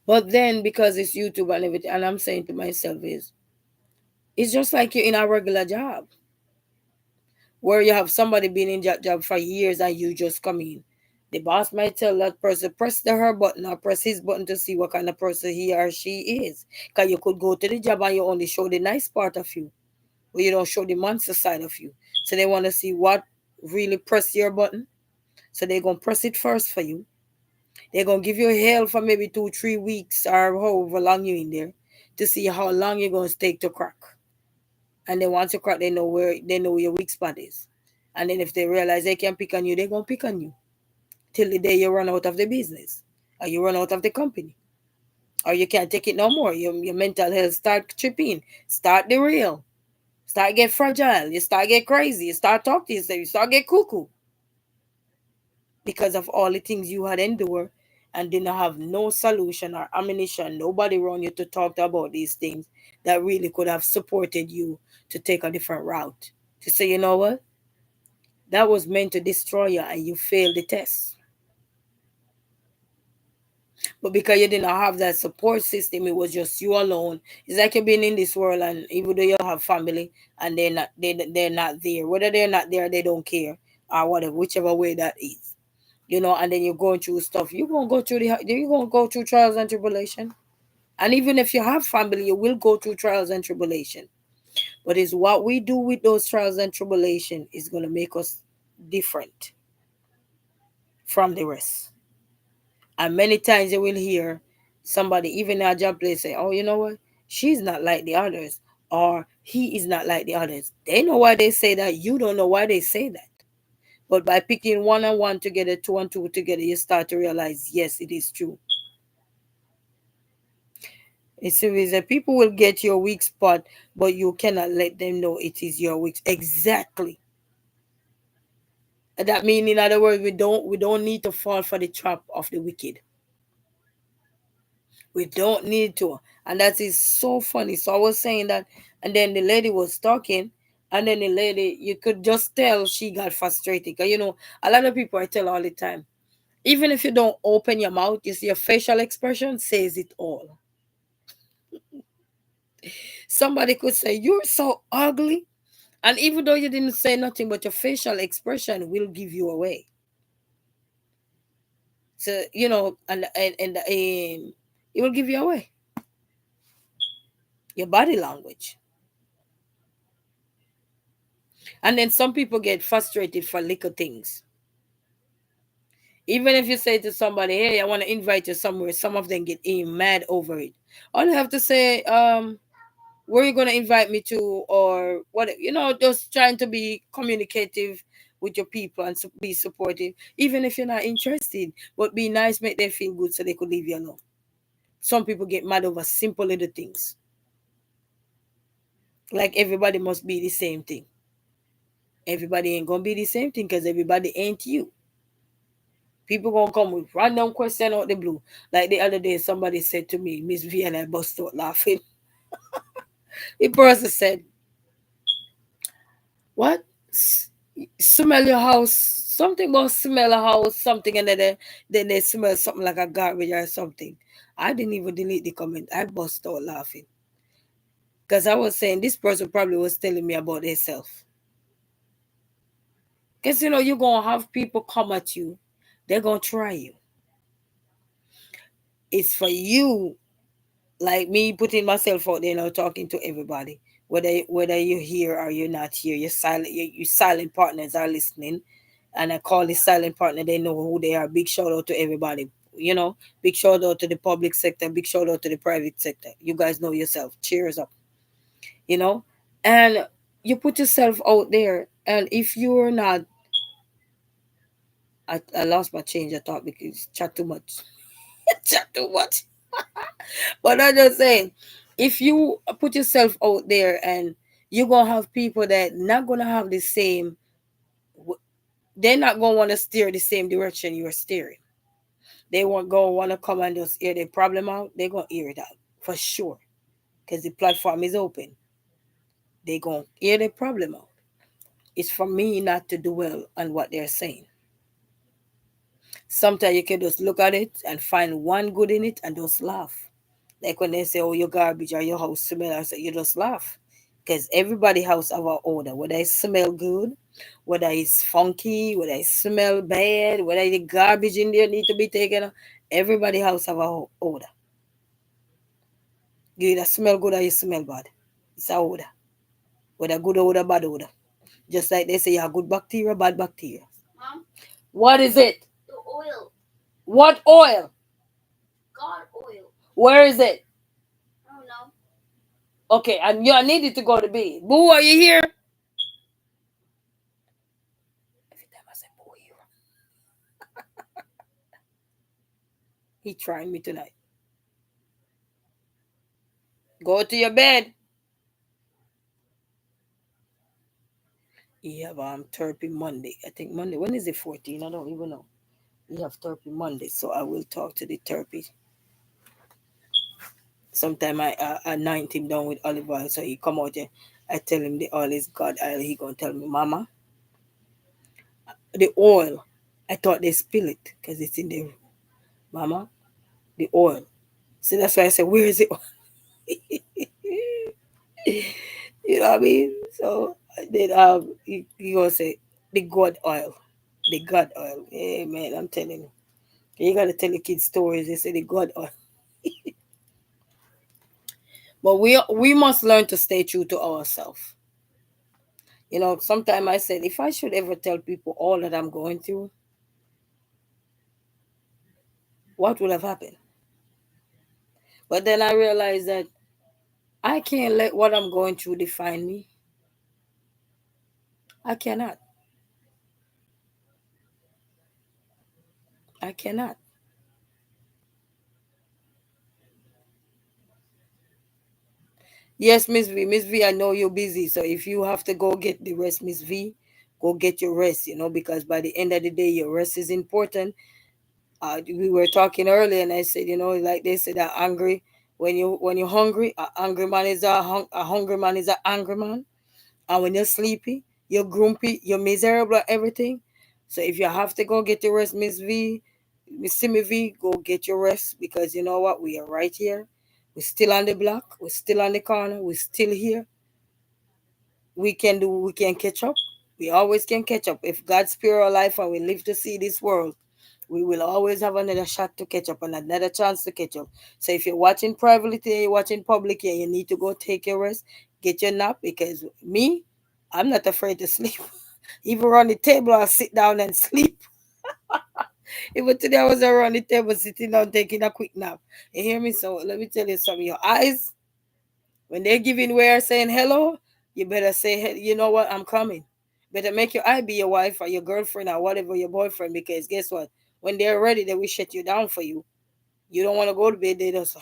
But then because it's YouTube and everything, and I'm saying to myself is, it's just like you're in a regular job where you have somebody been in that job for years and you just come in. The boss might tell that person press the her button or press his button to see what kind of person he or she is. Because you could go to the job and you only show the nice part of you, but you don't show the monster side of you. So they want to see what really press your button. So they're gonna press it first for you. They're gonna give you hell for maybe 2, 3 weeks or however long you're in there to see how long you're gonna take to crack. And then once you crack, they know where your weak spot is. And then if they realize they can pick on you, they're gonna pick on you till the day you run out of the business or you run out of the company or you can't take it no more. Your mental health start tripping, start derail, start get fragile, you start get crazy, you start talking to yourself, you start get cuckoo because of all the things you had endured and didn't have no solution or ammunition, nobody around you to talk about these things that really could have supported you to take a different route. To say, you know what? That was meant to destroy you and you failed the test. But because you didn't have that support system, it was just you alone. It's like you've been in this world, and even though you have family and they're not there, whether they're not there, they don't care or whatever, whichever way that is, and then you're going through stuff. You're gonna go through trials and tribulation. And even if you have family, you will go through trials and tribulation. But it's what we do with those trials and tribulation is gonna make us different from the rest. And many times you will hear somebody, even in a job place, say, "Oh, you know what? She's not like the others," or "He is not like the others." They know why they say that. You don't know why they say that. But by picking one and one together, two and two together, you start to realize, yes, it is true. It's that people will get your weak spot, but you cannot let them know it is your weak. Exactly. That means, in other words, we don't need to fall for the trap of the wicked. We don't need to. And that is so funny. So I was saying that, and then the lady was talking, and then the lady, you could just tell she got frustrated. Because, a lot of people I tell all the time, even if you don't open your mouth, you see your facial expression says it all. Somebody could say, "You're so ugly." And even though you didn't say nothing, but your facial expression will give you away. So, and it will give you away. Your body language. And then some people get frustrated for little things. Even if you say to somebody, "Hey, I want to invite you somewhere," some of them get mad over it. All you have to say, where are you gonna invite me to, or what? Just trying to be communicative with your people and be supportive, even if you're not interested. But be nice, make them feel good, so they could leave you alone. Some people get mad over simple little things, like everybody must be the same thing. Everybody ain't gonna be the same thing because everybody ain't you. People gonna come with random question out the blue. Like the other day, somebody said to me, "Miss V," and I bust out laughing. The person said, "What? Smell your house? Something about smell a house, something," and then they smell something like a garbage or something. I didn't even delete the comment. I bust out laughing because I was saying this person probably was telling me about themselves. Because you're gonna have people come at you, they're gonna try you. It's for you, like me putting myself out there, talking to everybody, whether you're here or you're not here. Your silent partners are listening, and I call the silent partner. They know who they are. Big shout out to everybody. Big shout out to the public sector. Big shout out to the private sector. You guys know yourself. Cheers up. You know, and you put yourself out there, and if you're not, I lost my change of thought because chat too much. Chat too much. But I'm just saying, if you put yourself out there and you're gonna have people that not gonna have the same, they're not gonna want to steer the same direction you're steering. They won't go want to come and just hear their problem out. They're gonna hear it out for sure, because the platform is open. They gonna hear their problem out. It's for me not to dwell on what they're saying. Sometimes you can just look at it and find one good in it and just laugh. Like when they say, "Oh, your garbage or your house smell," I say, you just laugh, because everybody house have a odor. Whether it smell good, whether it's funky, whether it smell bad, whether the garbage in there need to be taken out, everybody house have a odor. You either smell good or you smell bad. It's a odor. Whether good odor, bad odor. Just like they say, you have good bacteria, bad bacteria. Mom, what is it? The oil. What oil? God oil. Where is it? I don't know. Okay, and you needed to go to bed. Boo, are you here? Every time I say boo, he trying me tonight. Go to your bed. You have therapy Monday. I think Monday. When is it 14? I don't even know. We have therapy Monday, so I will talk to the therapy. Sometime I anoint him down with olive oil, so he come out there. I tell him the oil is God oil. He gonna tell me, Mama, the oil. I thought they spill it because it's in there. Mama, the oil. So that's why I said, where is it? You know what I mean? So then he gonna say the God oil, the God oil. Hey man, I'm telling you, you gotta tell the kids stories. They say the God oil, but we must learn to stay true to ourselves. You know, sometimes I said if I should ever tell people all that I'm going through, what would have happened? But then I realized that I can't let what I'm going through define me. I cannot. I cannot. Yes, Miss V. Miss V, I know you're busy. So if you have to go get the rest, Miss V, go get your rest, because by the end of the day, your rest is important. We were talking earlier, and I said, like they said, that angry, when you're hungry, a angry man is a hungry man is an angry man. And when you're sleepy, you're grumpy, you're miserable, everything. So if you have to go get your rest, Miss V, Miss Simi V, go get your rest, because you know what? We are right here. We're still on the block. We're still on the corner. We're still here. We can catch up. We always can catch up. If God spare our life and we live to see this world, we will always have another shot to catch up and another chance to catch up. So if you're watching privately, you're watching public, and you need to go take your rest, get your nap, because me, I'm not afraid to sleep. Even around the table, I'll sit down and sleep. Even today, I was around the table sitting down taking a quick nap. You hear me? So let me tell you something. Your eyes, when they're giving way or saying hello, you better say, you know what, I'm coming. Better make your eye be your wife or your girlfriend or whatever, your boyfriend, because guess what? When they're ready, they will shut you down for you. You don't want to go to bed, they just.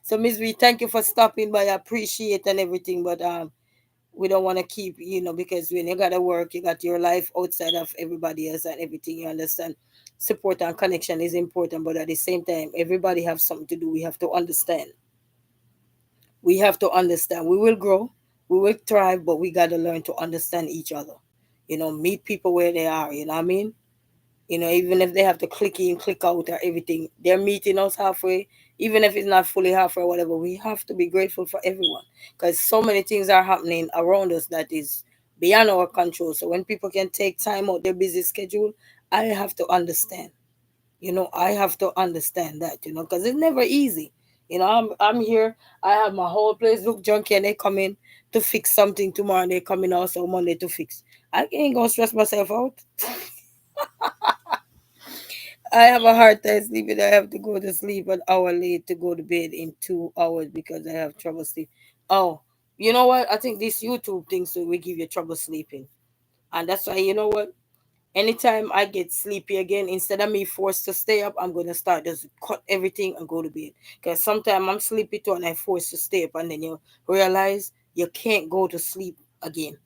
So, Miss V, thank you for stopping by. I appreciate and everything, but we don't want to keep, because when you got to work, you got your life outside of everybody else and everything. You understand? Support and connection is important, but at the same time, everybody have something to do. We have to understand. We have to understand. We will grow, we will thrive, but we got to learn to understand each other. Meet people where they are. You know what I mean? Even if they have to click in, click out, or everything, they're meeting us halfway. Even if it's not fully halfway, whatever, we have to be grateful for everyone, because so many things are happening around us that is beyond our control. So when people can take time out their busy schedule, I have to understand. I have to understand that, because it's never easy. I'm here. I have my whole place look junky, and they come in to fix something tomorrow, and they come in also Monday to fix. I ain't gonna stress myself out. I have a hard time sleeping. I have to go to sleep an hour late to go to bed in 2 hours because I have trouble sleep. Oh, you know what? I think this YouTube thing so will give you trouble sleeping. And that's why, you know what? Anytime I get sleepy again, instead of me forced to stay up, I'm gonna start just cut everything and go to bed. Because sometimes I'm sleepy too and I forced to stay up, and then you realize you can't go to sleep again.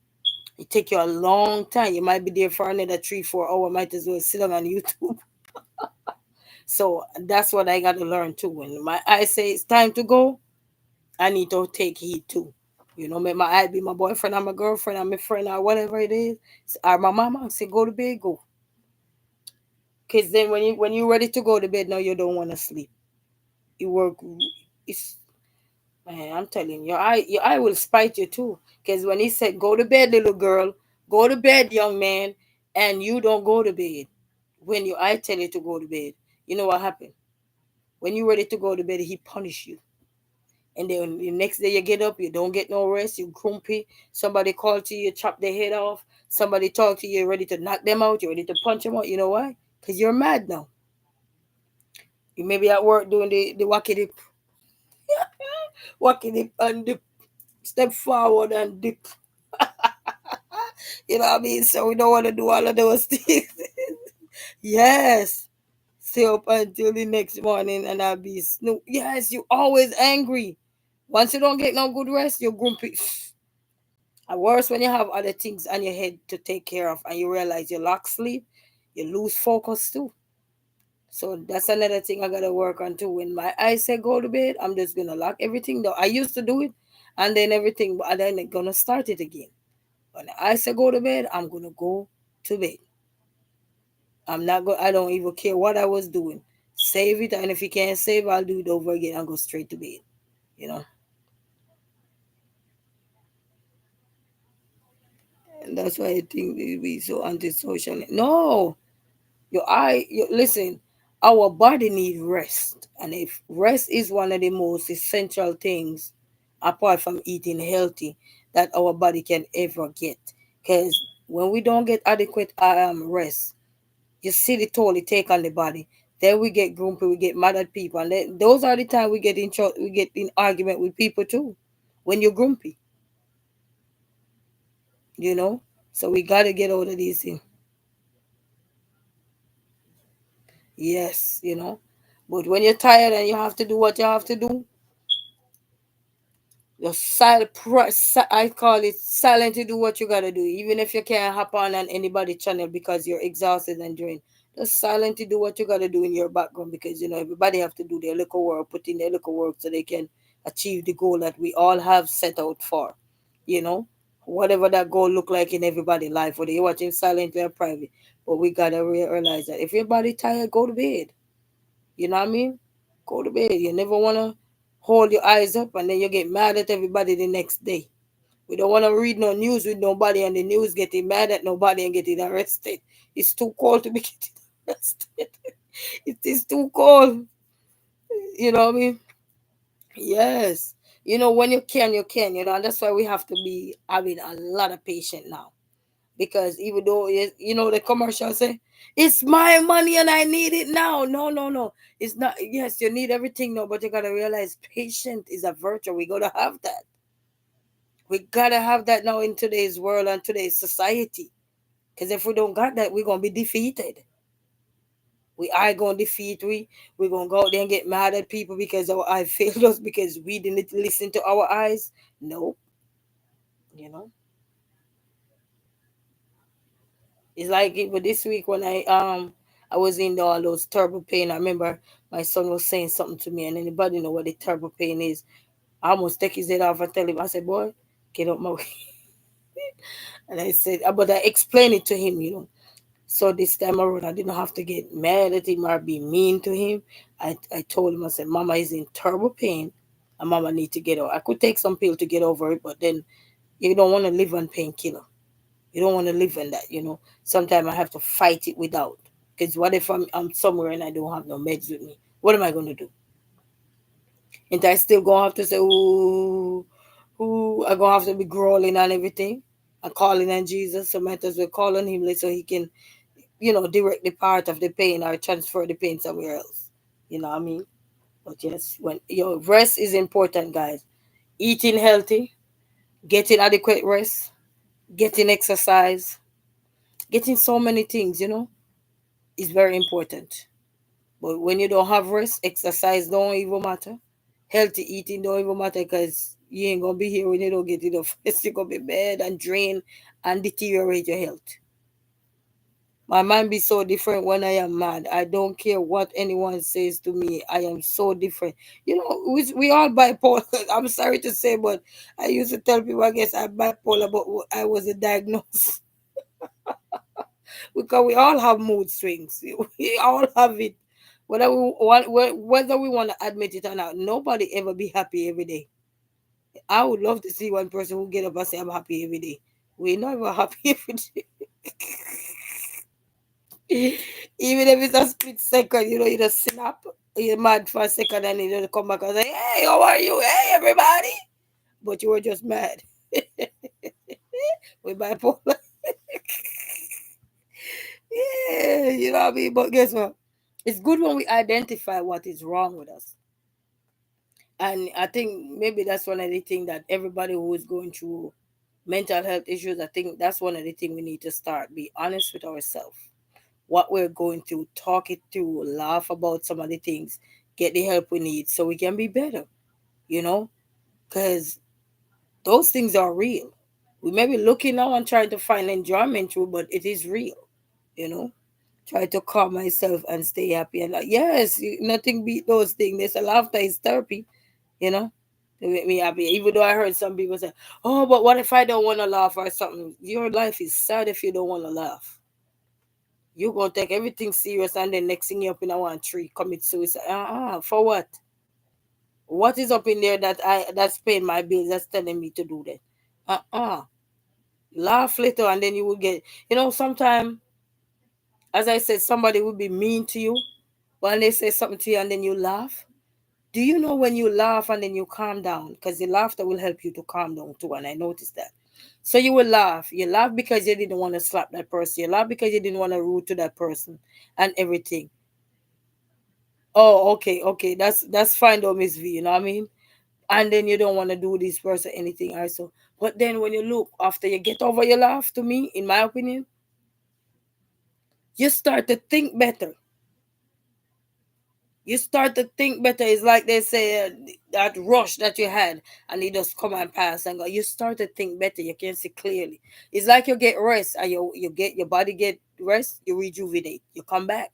It take you a long time. You might be there for another 3, 4 hours. Might as well sit down on YouTube. So that's what I got to learn too. When my eye say it's time to go, I need to take heed too. Make my eye be my boyfriend or my girlfriend or my friend or whatever it is, or my mama say go to bed, go. Cause then when you ready to go to bed, now you don't want to sleep. You work. It's Man, I'm telling you, your eye will spite you too. Cause when he said go to bed, little girl, go to bed, young man, and you don't go to bed when your eye tell you to go to bed, you know what happened? When you ready to go to bed, he punish you. And then the next day you get up, you don't get no rest, you grumpy. Somebody call to you, you chop their head off. Somebody talk to you, you're ready to knock them out, you're ready to punch them out. You know why? Because you're mad now. You may be at work doing the wacky dip, wacky dip and dip, step forward and dip. You know what I mean? So we don't want to do all of those things. Yes. Stay up until the next morning and I'll be snoop. Yes, you always angry. Once you don't get no good rest, you're grumpy. And worse when you have other things on your head to take care of and you realize you lack sleep, you lose focus too. So that's another thing I gotta work on too. When my eyes say go to bed, I'm just gonna lock everything down. I used to do it and then everything, but then I'm gonna start it again. When I say go to bed, I'm gonna go to bed. I'm not go. I don't even care what I was doing. Save it, and if you can't save, I'll do it over again and go straight to bed. You know, and that's why I think we so antisocial. No, listen. Our body needs rest, and if rest is one of the most essential things, apart from eating healthy, that our body can ever get. Because when we don't get adequate rest, you see the toll it take on the body. Then we get grumpy, we get mad at people, and then those are the time we get in argument with people too. When you're grumpy, you know. So we gotta get out of these things. Yes, you know. But when you're tired and you have to do what you have to do, just I call it silent to do what you gotta do. Even if you can't hop on anybody channel because you're exhausted and drained. Just silent to do what you gotta do in your background because everybody have to do their little work, put in their little work so they can achieve the goal that we all have set out for. You know? Whatever that goal look like in everybody's life, whether you're watching silently or private. But we gotta realize that if your body tired, go to bed. You know what I mean? Go to bed. You never wanna hold your eyes up and then you get mad at everybody the next day. We don't want to read no news with nobody and the news getting mad at nobody and getting arrested. It's too cold to be getting arrested. It is too cold. You know what I mean? Yes. When you can, you can. And that's why we have to be having a lot of patience now. Because even though, the commercial say, it's my money and I need it now. No, no, no. It's not. Yes, you need everything now, but you got to realize patience is a virtue. We got to have that. We gotta have that now in today's world and today's society. Because if we don't got that, we're gonna be defeated. We are gonna defeat we're gonna go out there and get mad at people because our eye failed us because we didn't listen to our eyes. No, you know. It's like it but this week when I was in all those terrible pain. I remember my son was saying something to me and anybody know what the terrible pain is. I almost take his head off and tell him, I said, boy, get up my way. And I said, but I explained it to him. So this time around, I didn't have to get mad at him or be mean to him. I told him, I said, Mama is in terrible pain and Mama need to get out. I could take some pill to get over it, but then you don't want to live on painkiller. You don't want to live on that. Sometimes I have to fight it without. Because what if I'm somewhere and I don't have no meds with me? What am I going to do? And I still going to have to say, ooh, ooh, I'm going to have to be growling on everything and calling on Jesus. So I might as well call on him so he can direct the part of the pain or transfer the pain somewhere else. You know what I mean? But yes, when rest is important, guys. Eating healthy, getting adequate rest, getting exercise, getting so many things, is very important. But when you don't have rest, exercise don't even matter. Healthy eating don't even matter because you ain't gonna be here when you don't get enough rest. You're gonna be bad and drained and deteriorate your health. My mind be so different when I am mad. I don't care what anyone says to me. I am so different. You know, we all bipolar. I'm sorry to say, but I used to tell people, I guess I'm bipolar, but I wasn't diagnosed because we all have mood swings. We all have it. Whether we want to admit it or not, nobody ever be happy every day. I would love to see one person who get up and say, I'm happy every day. We're never happy every day. Even if it's a split second, you just snap, you're mad for a second, and you just come back and say, hey, how are you? Hey, everybody. But you were just mad. With bipolar. Yeah, you know what I mean? But guess what? It's good when we identify what is wrong with us. And I think maybe that's one of the things that everybody who is going through mental health issues, I think that's one of the things we need to start. Be honest with ourselves. What we're going through, talk it through, laugh about some of the things, get the help we need so we can be better, you know? Because those things are real. We may be looking now and trying to find enjoyment through, but it is real, you know? Try to calm myself and stay happy. And like, yes, nothing beat those things. There's a laughter is therapy, you know? To make me happy. Even though I heard some people say, oh, but what if I don't want to laugh or something? Your life is sad if you don't want to laugh. You gonna take everything serious and then next thing you up in a one tree, commit suicide. For what? What is up in there that's paying my bills, that's telling me to do that? Laugh little and then you will get, sometimes, as I said, somebody will be mean to you when they say something to you and then you laugh. Do you know when you laugh and then you calm down? Because the laughter will help you to calm down too, and I noticed that. So you will laugh. You laugh because you didn't want to slap that person. You laugh because you didn't want to rude to that person and everything. Oh, okay, okay. That's fine though, Miss V, you know what I mean? And then you don't want to do this person anything also. But then when you look after you get over your laugh, to me, in my opinion, you start to think better. You start to think better. It's like they say that rush that you had and it just come and pass and go. You start to think better. You can see clearly. It's like you get rest and you get your body get rest, you rejuvenate. You come back,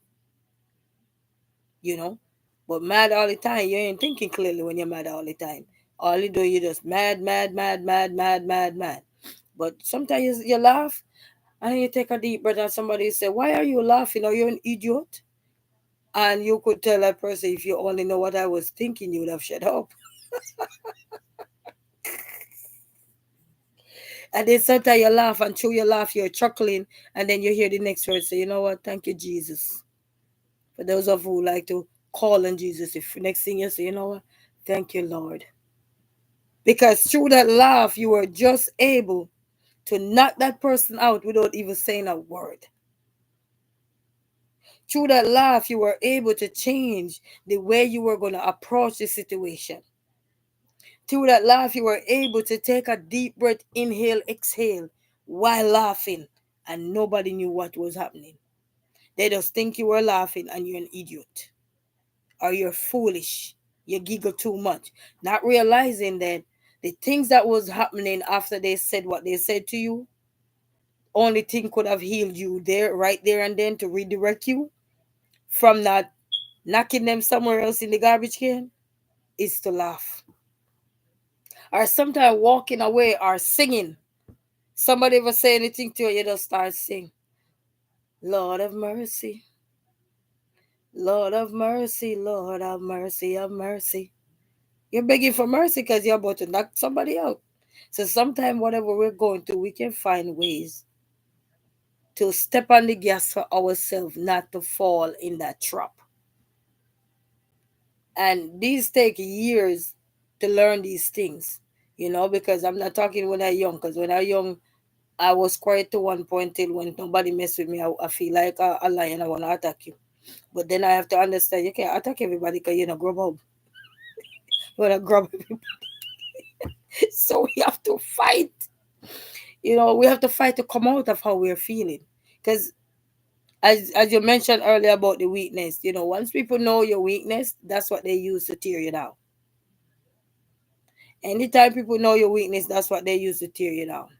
you know. But mad all the time, you ain't thinking clearly when you're mad all the time. All you do, you just mad, mad, mad, mad, mad, mad, mad. But sometimes you laugh and you take a deep breath and somebody say, why are you laughing? Are you an idiot? And you could tell that person, if you only know what I was thinking, you would have shut up. And then sometimes you laugh and through your laugh, you're chuckling. And then you hear the next word say, you know what? Thank you, Jesus. For those of you who like to call on Jesus, if next thing you say, you know what? Thank you, Lord. Because through that laugh, you were just able to knock that person out without even saying a word. Through that laugh, you were able to change the way you were going to approach the situation. Through that laugh, you were able to take a deep breath, inhale, exhale while laughing, and nobody knew what was happening. They just think you were laughing and you're an idiot or you're foolish. You giggle too much, not realizing that the things that was happening after they said what they said to you, only thing could have healed you there, right there and then, to redirect you from not knocking them somewhere else in the garbage can, is to laugh. Or sometimes walking away or singing. Somebody ever say anything to you, you just start sing. Lord of mercy, Lord of mercy, Lord of mercy, of mercy. You're begging for mercy because you're about to knock somebody out. So sometimes whatever we're going through, we can find ways to step on the gas for ourselves, not to fall in that trap. And these take years to learn these things, because I'm not talking when I'm young, because when I'm young, I was quiet to one point till when nobody mess with me, I feel like a lion, I want to attack you. But then I have to understand you can't attack everybody because you're not grub up. You want to grab everybody. So we have to fight. We have to fight to come out of how we're feeling. Because as you mentioned earlier about the weakness, once people know your weakness, that's what they use to tear you down. Anytime people know your weakness, that's what they use to tear you down.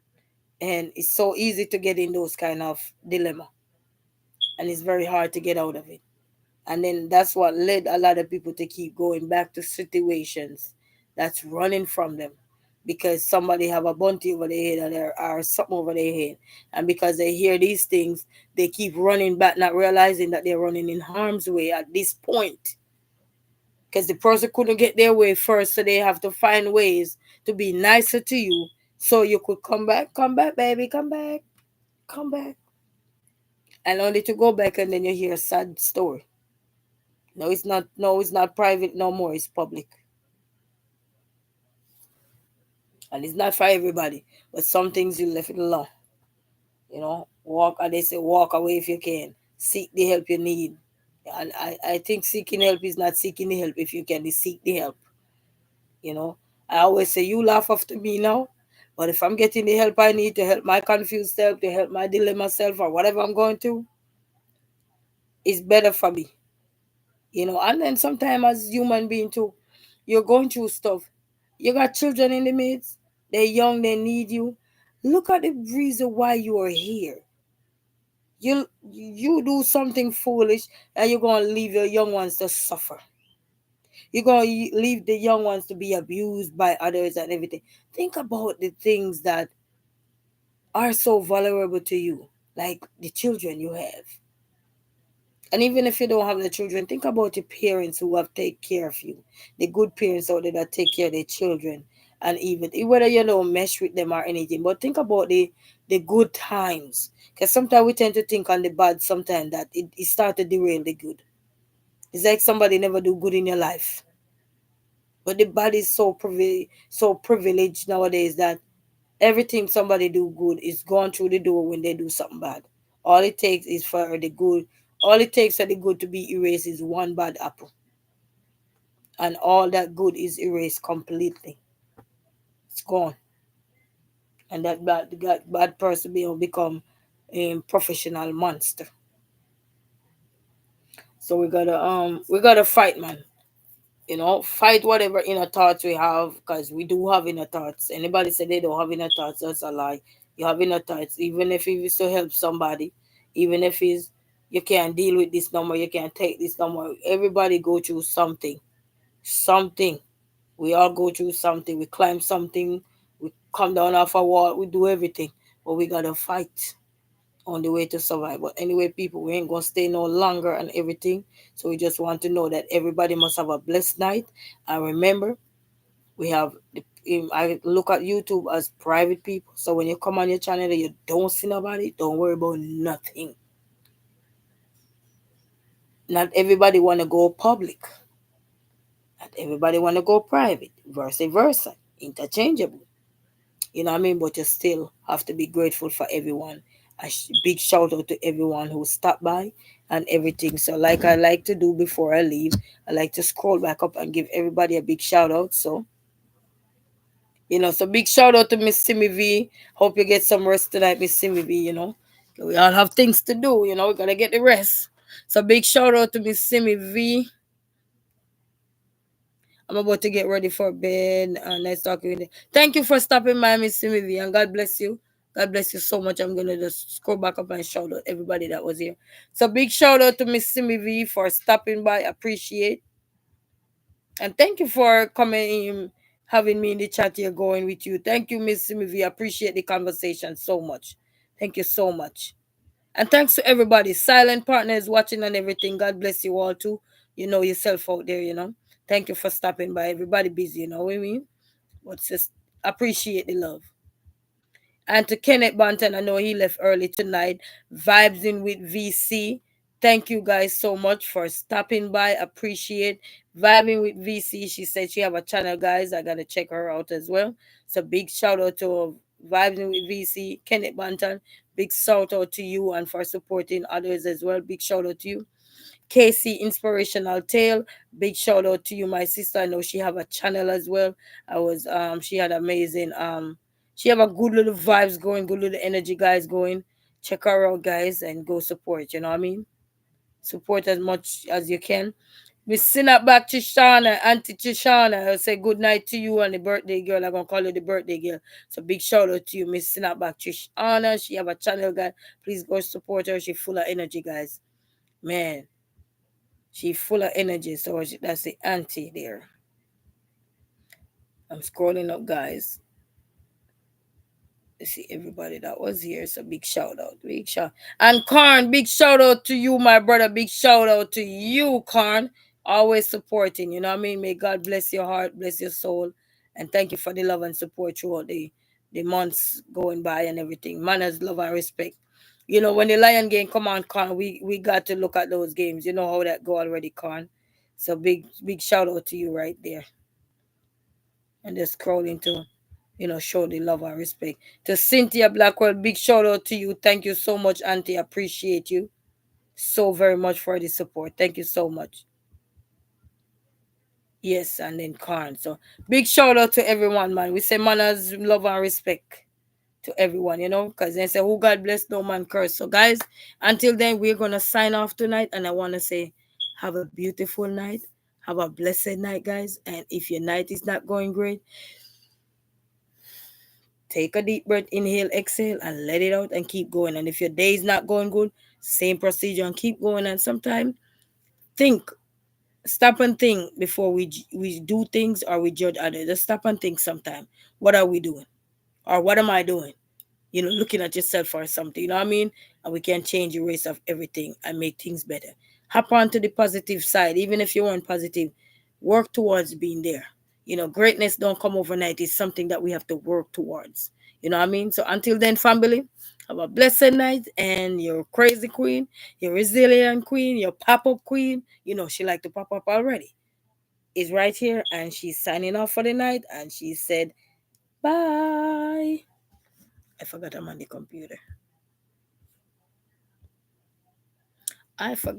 And it's so easy to get in those kind of dilemma. and it's very hard to get out of it. And then that's what led a lot of people to keep going back to situations that's running from them, because somebody have a bounty over their head, or something over their head, and because they hear these things, they keep running back, not realizing that they're running in harm's way at this point, because the person couldn't get their way first, so they have to find ways to be nicer to you, so you could come back, baby, come back, come back, and only to go back and then you hear a sad story. No, it's not. No, it's not private no more. It's public, and it's not for everybody. But some things you left it alone. Walk. And they say walk away if you can. Seek the help you need. And I think seeking help is not seeking the help. If you can, seek the help. You know. I always say you laugh after me now, but if I'm getting the help I need to help my confused self, to help my dilemma self, or whatever I'm going through, it's better for me. And then sometimes as human being too, you're going through stuff. You got children in the midst, they're young, they need you. Look at the reason why you are here. You do something foolish, and you're going to leave your young ones to suffer. You're going to leave the young ones to be abused by others and everything. Think about the things that are so vulnerable to you, like the children you have. And even if you don't have the children, think about your parents who have take care of you. The good parents out there that take care of their children. And even whether you don't mesh with them or anything, but think about the good times. Because sometimes we tend to think on the bad sometimes, that it start to derail the good. It's like somebody never do good in your life. But the bad is so privileged nowadays that everything somebody do good is gone through the door when they do something bad. All it takes is for the good. All it takes for the good to be erased is one bad apple, and all that good is erased completely. It's gone, and that bad person will become a professional monster. So we gotta fight, man. Fight whatever inner thoughts we have, because we do have inner thoughts. Anybody say they don't have inner thoughts, that's a lie. You have inner thoughts, even if it is to help somebody, even if it's you can't deal with this number, you can't take this number. Everybody go through something. We all go through something. We climb something, we come down off a wall, we do everything, but we gotta fight on the way to survive. But anyway, people, we ain't gonna stay no longer and everything. So we just want to know that everybody must have a blessed night. And remember, we have I look at YouTube as private people. So when you come on your channel and you don't see nobody, don't worry about nothing. Not everybody wanna go public. Not everybody wanna go private. Vice versa. Interchangeable. You know what I mean? But you still have to be grateful for everyone. Big shout out to everyone who stopped by and everything. So, like I like to do before I leave, I like to scroll back up and give everybody a big shout out. So big shout out to Miss Simmy V. Hope you get some rest tonight, Miss Simmy V. We all have things to do. We gotta get the rest. So, big shout out to Miss Simmy V. I'm about to get ready for bed. Nice talking with you. Thank you for stopping by, Miss Simi, and God bless you. God bless you so much. I'm gonna just scroll back up and shout out everybody that was here. So big shout out to Miss Simi V for stopping by. Appreciate. And thank you for coming in, having me in the chat here, going with you. Thank you, Miss Simi V. Appreciate the conversation so much. Thank you so much. And thanks to everybody, silent partners watching and everything. God bless you all too. You know yourself out there. Thank you for stopping by. Everybody busy, you know what I mean? But just appreciate the love. And to Kenneth Banton, I know he left early tonight. Vibes in with VC. Thank you guys so much for stopping by. Appreciate vibing with VC. She said she have a channel, guys. I gotta check her out as well. So big shout out to vibing with VC, Kenneth Banton. Big shout out to you and for supporting others as well. Big shout out to you. Casey Inspirational Tale. Big shout out to you, my sister. I know she have a channel as well. She had amazing she have a good little vibes going, good little energy guys going. Check her out, guys, and go support, you know what I mean? Support as much as you can. We send it back to Shana, Auntie Chishana. I'll say good night to you and the birthday girl. I'm gonna call you the birthday girl. So big shout out to you, Miss Snapback Trishana. She have a channel, guys. Please go support her. She's full of energy, guys. Man, she full of energy. So that's the auntie there. I'm scrolling up, guys. See everybody that was here. So big shout out, big shout. And Karn, big shout out to you, my brother. Big shout out to you, Karn. Always supporting. You know what I mean? May God bless your heart, bless your soul, and thank you for the love and support throughout the months going by and everything. Manners, love, and respect. You know, when the Lion game come on, Karn, we got to look at those games. You know how that go already, Karn. So big shout out to you right there. And just scrolling to, show the love and respect. To Cynthia Blackwell, big shout out to you. Thank you so much, Auntie. Appreciate you so very much for the support. Thank you so much. Yes, and then Khan. So big shout out to everyone, man. We say manners, love, and respect to everyone, because they say, who God bless, no man curse. So, guys, until then, we're going to sign off tonight. And I want to say, have a beautiful night. Have a blessed night, guys. And if your night is not going great, take a deep breath, inhale, exhale, and let it out and keep going. And if your day is not going good, same procedure and keep going. And sometimes think, stop and think before we do things or we judge others. Just stop and think sometime. What are we doing? Or what am I doing? Looking at yourself or something, you know what I mean? And we can change the race of everything and make things better. Hop on to the positive side. Even if you weren't positive, work towards being there. Greatness don't come overnight. It's something that we have to work towards. You know what I mean? So until then, family, have a blessed night. And your crazy queen, your resilient queen, your pop-up queen, she like to pop up already, is right here. And she's signing off for the night. And she said, bye. I forgot I'm on the computer. I forgot.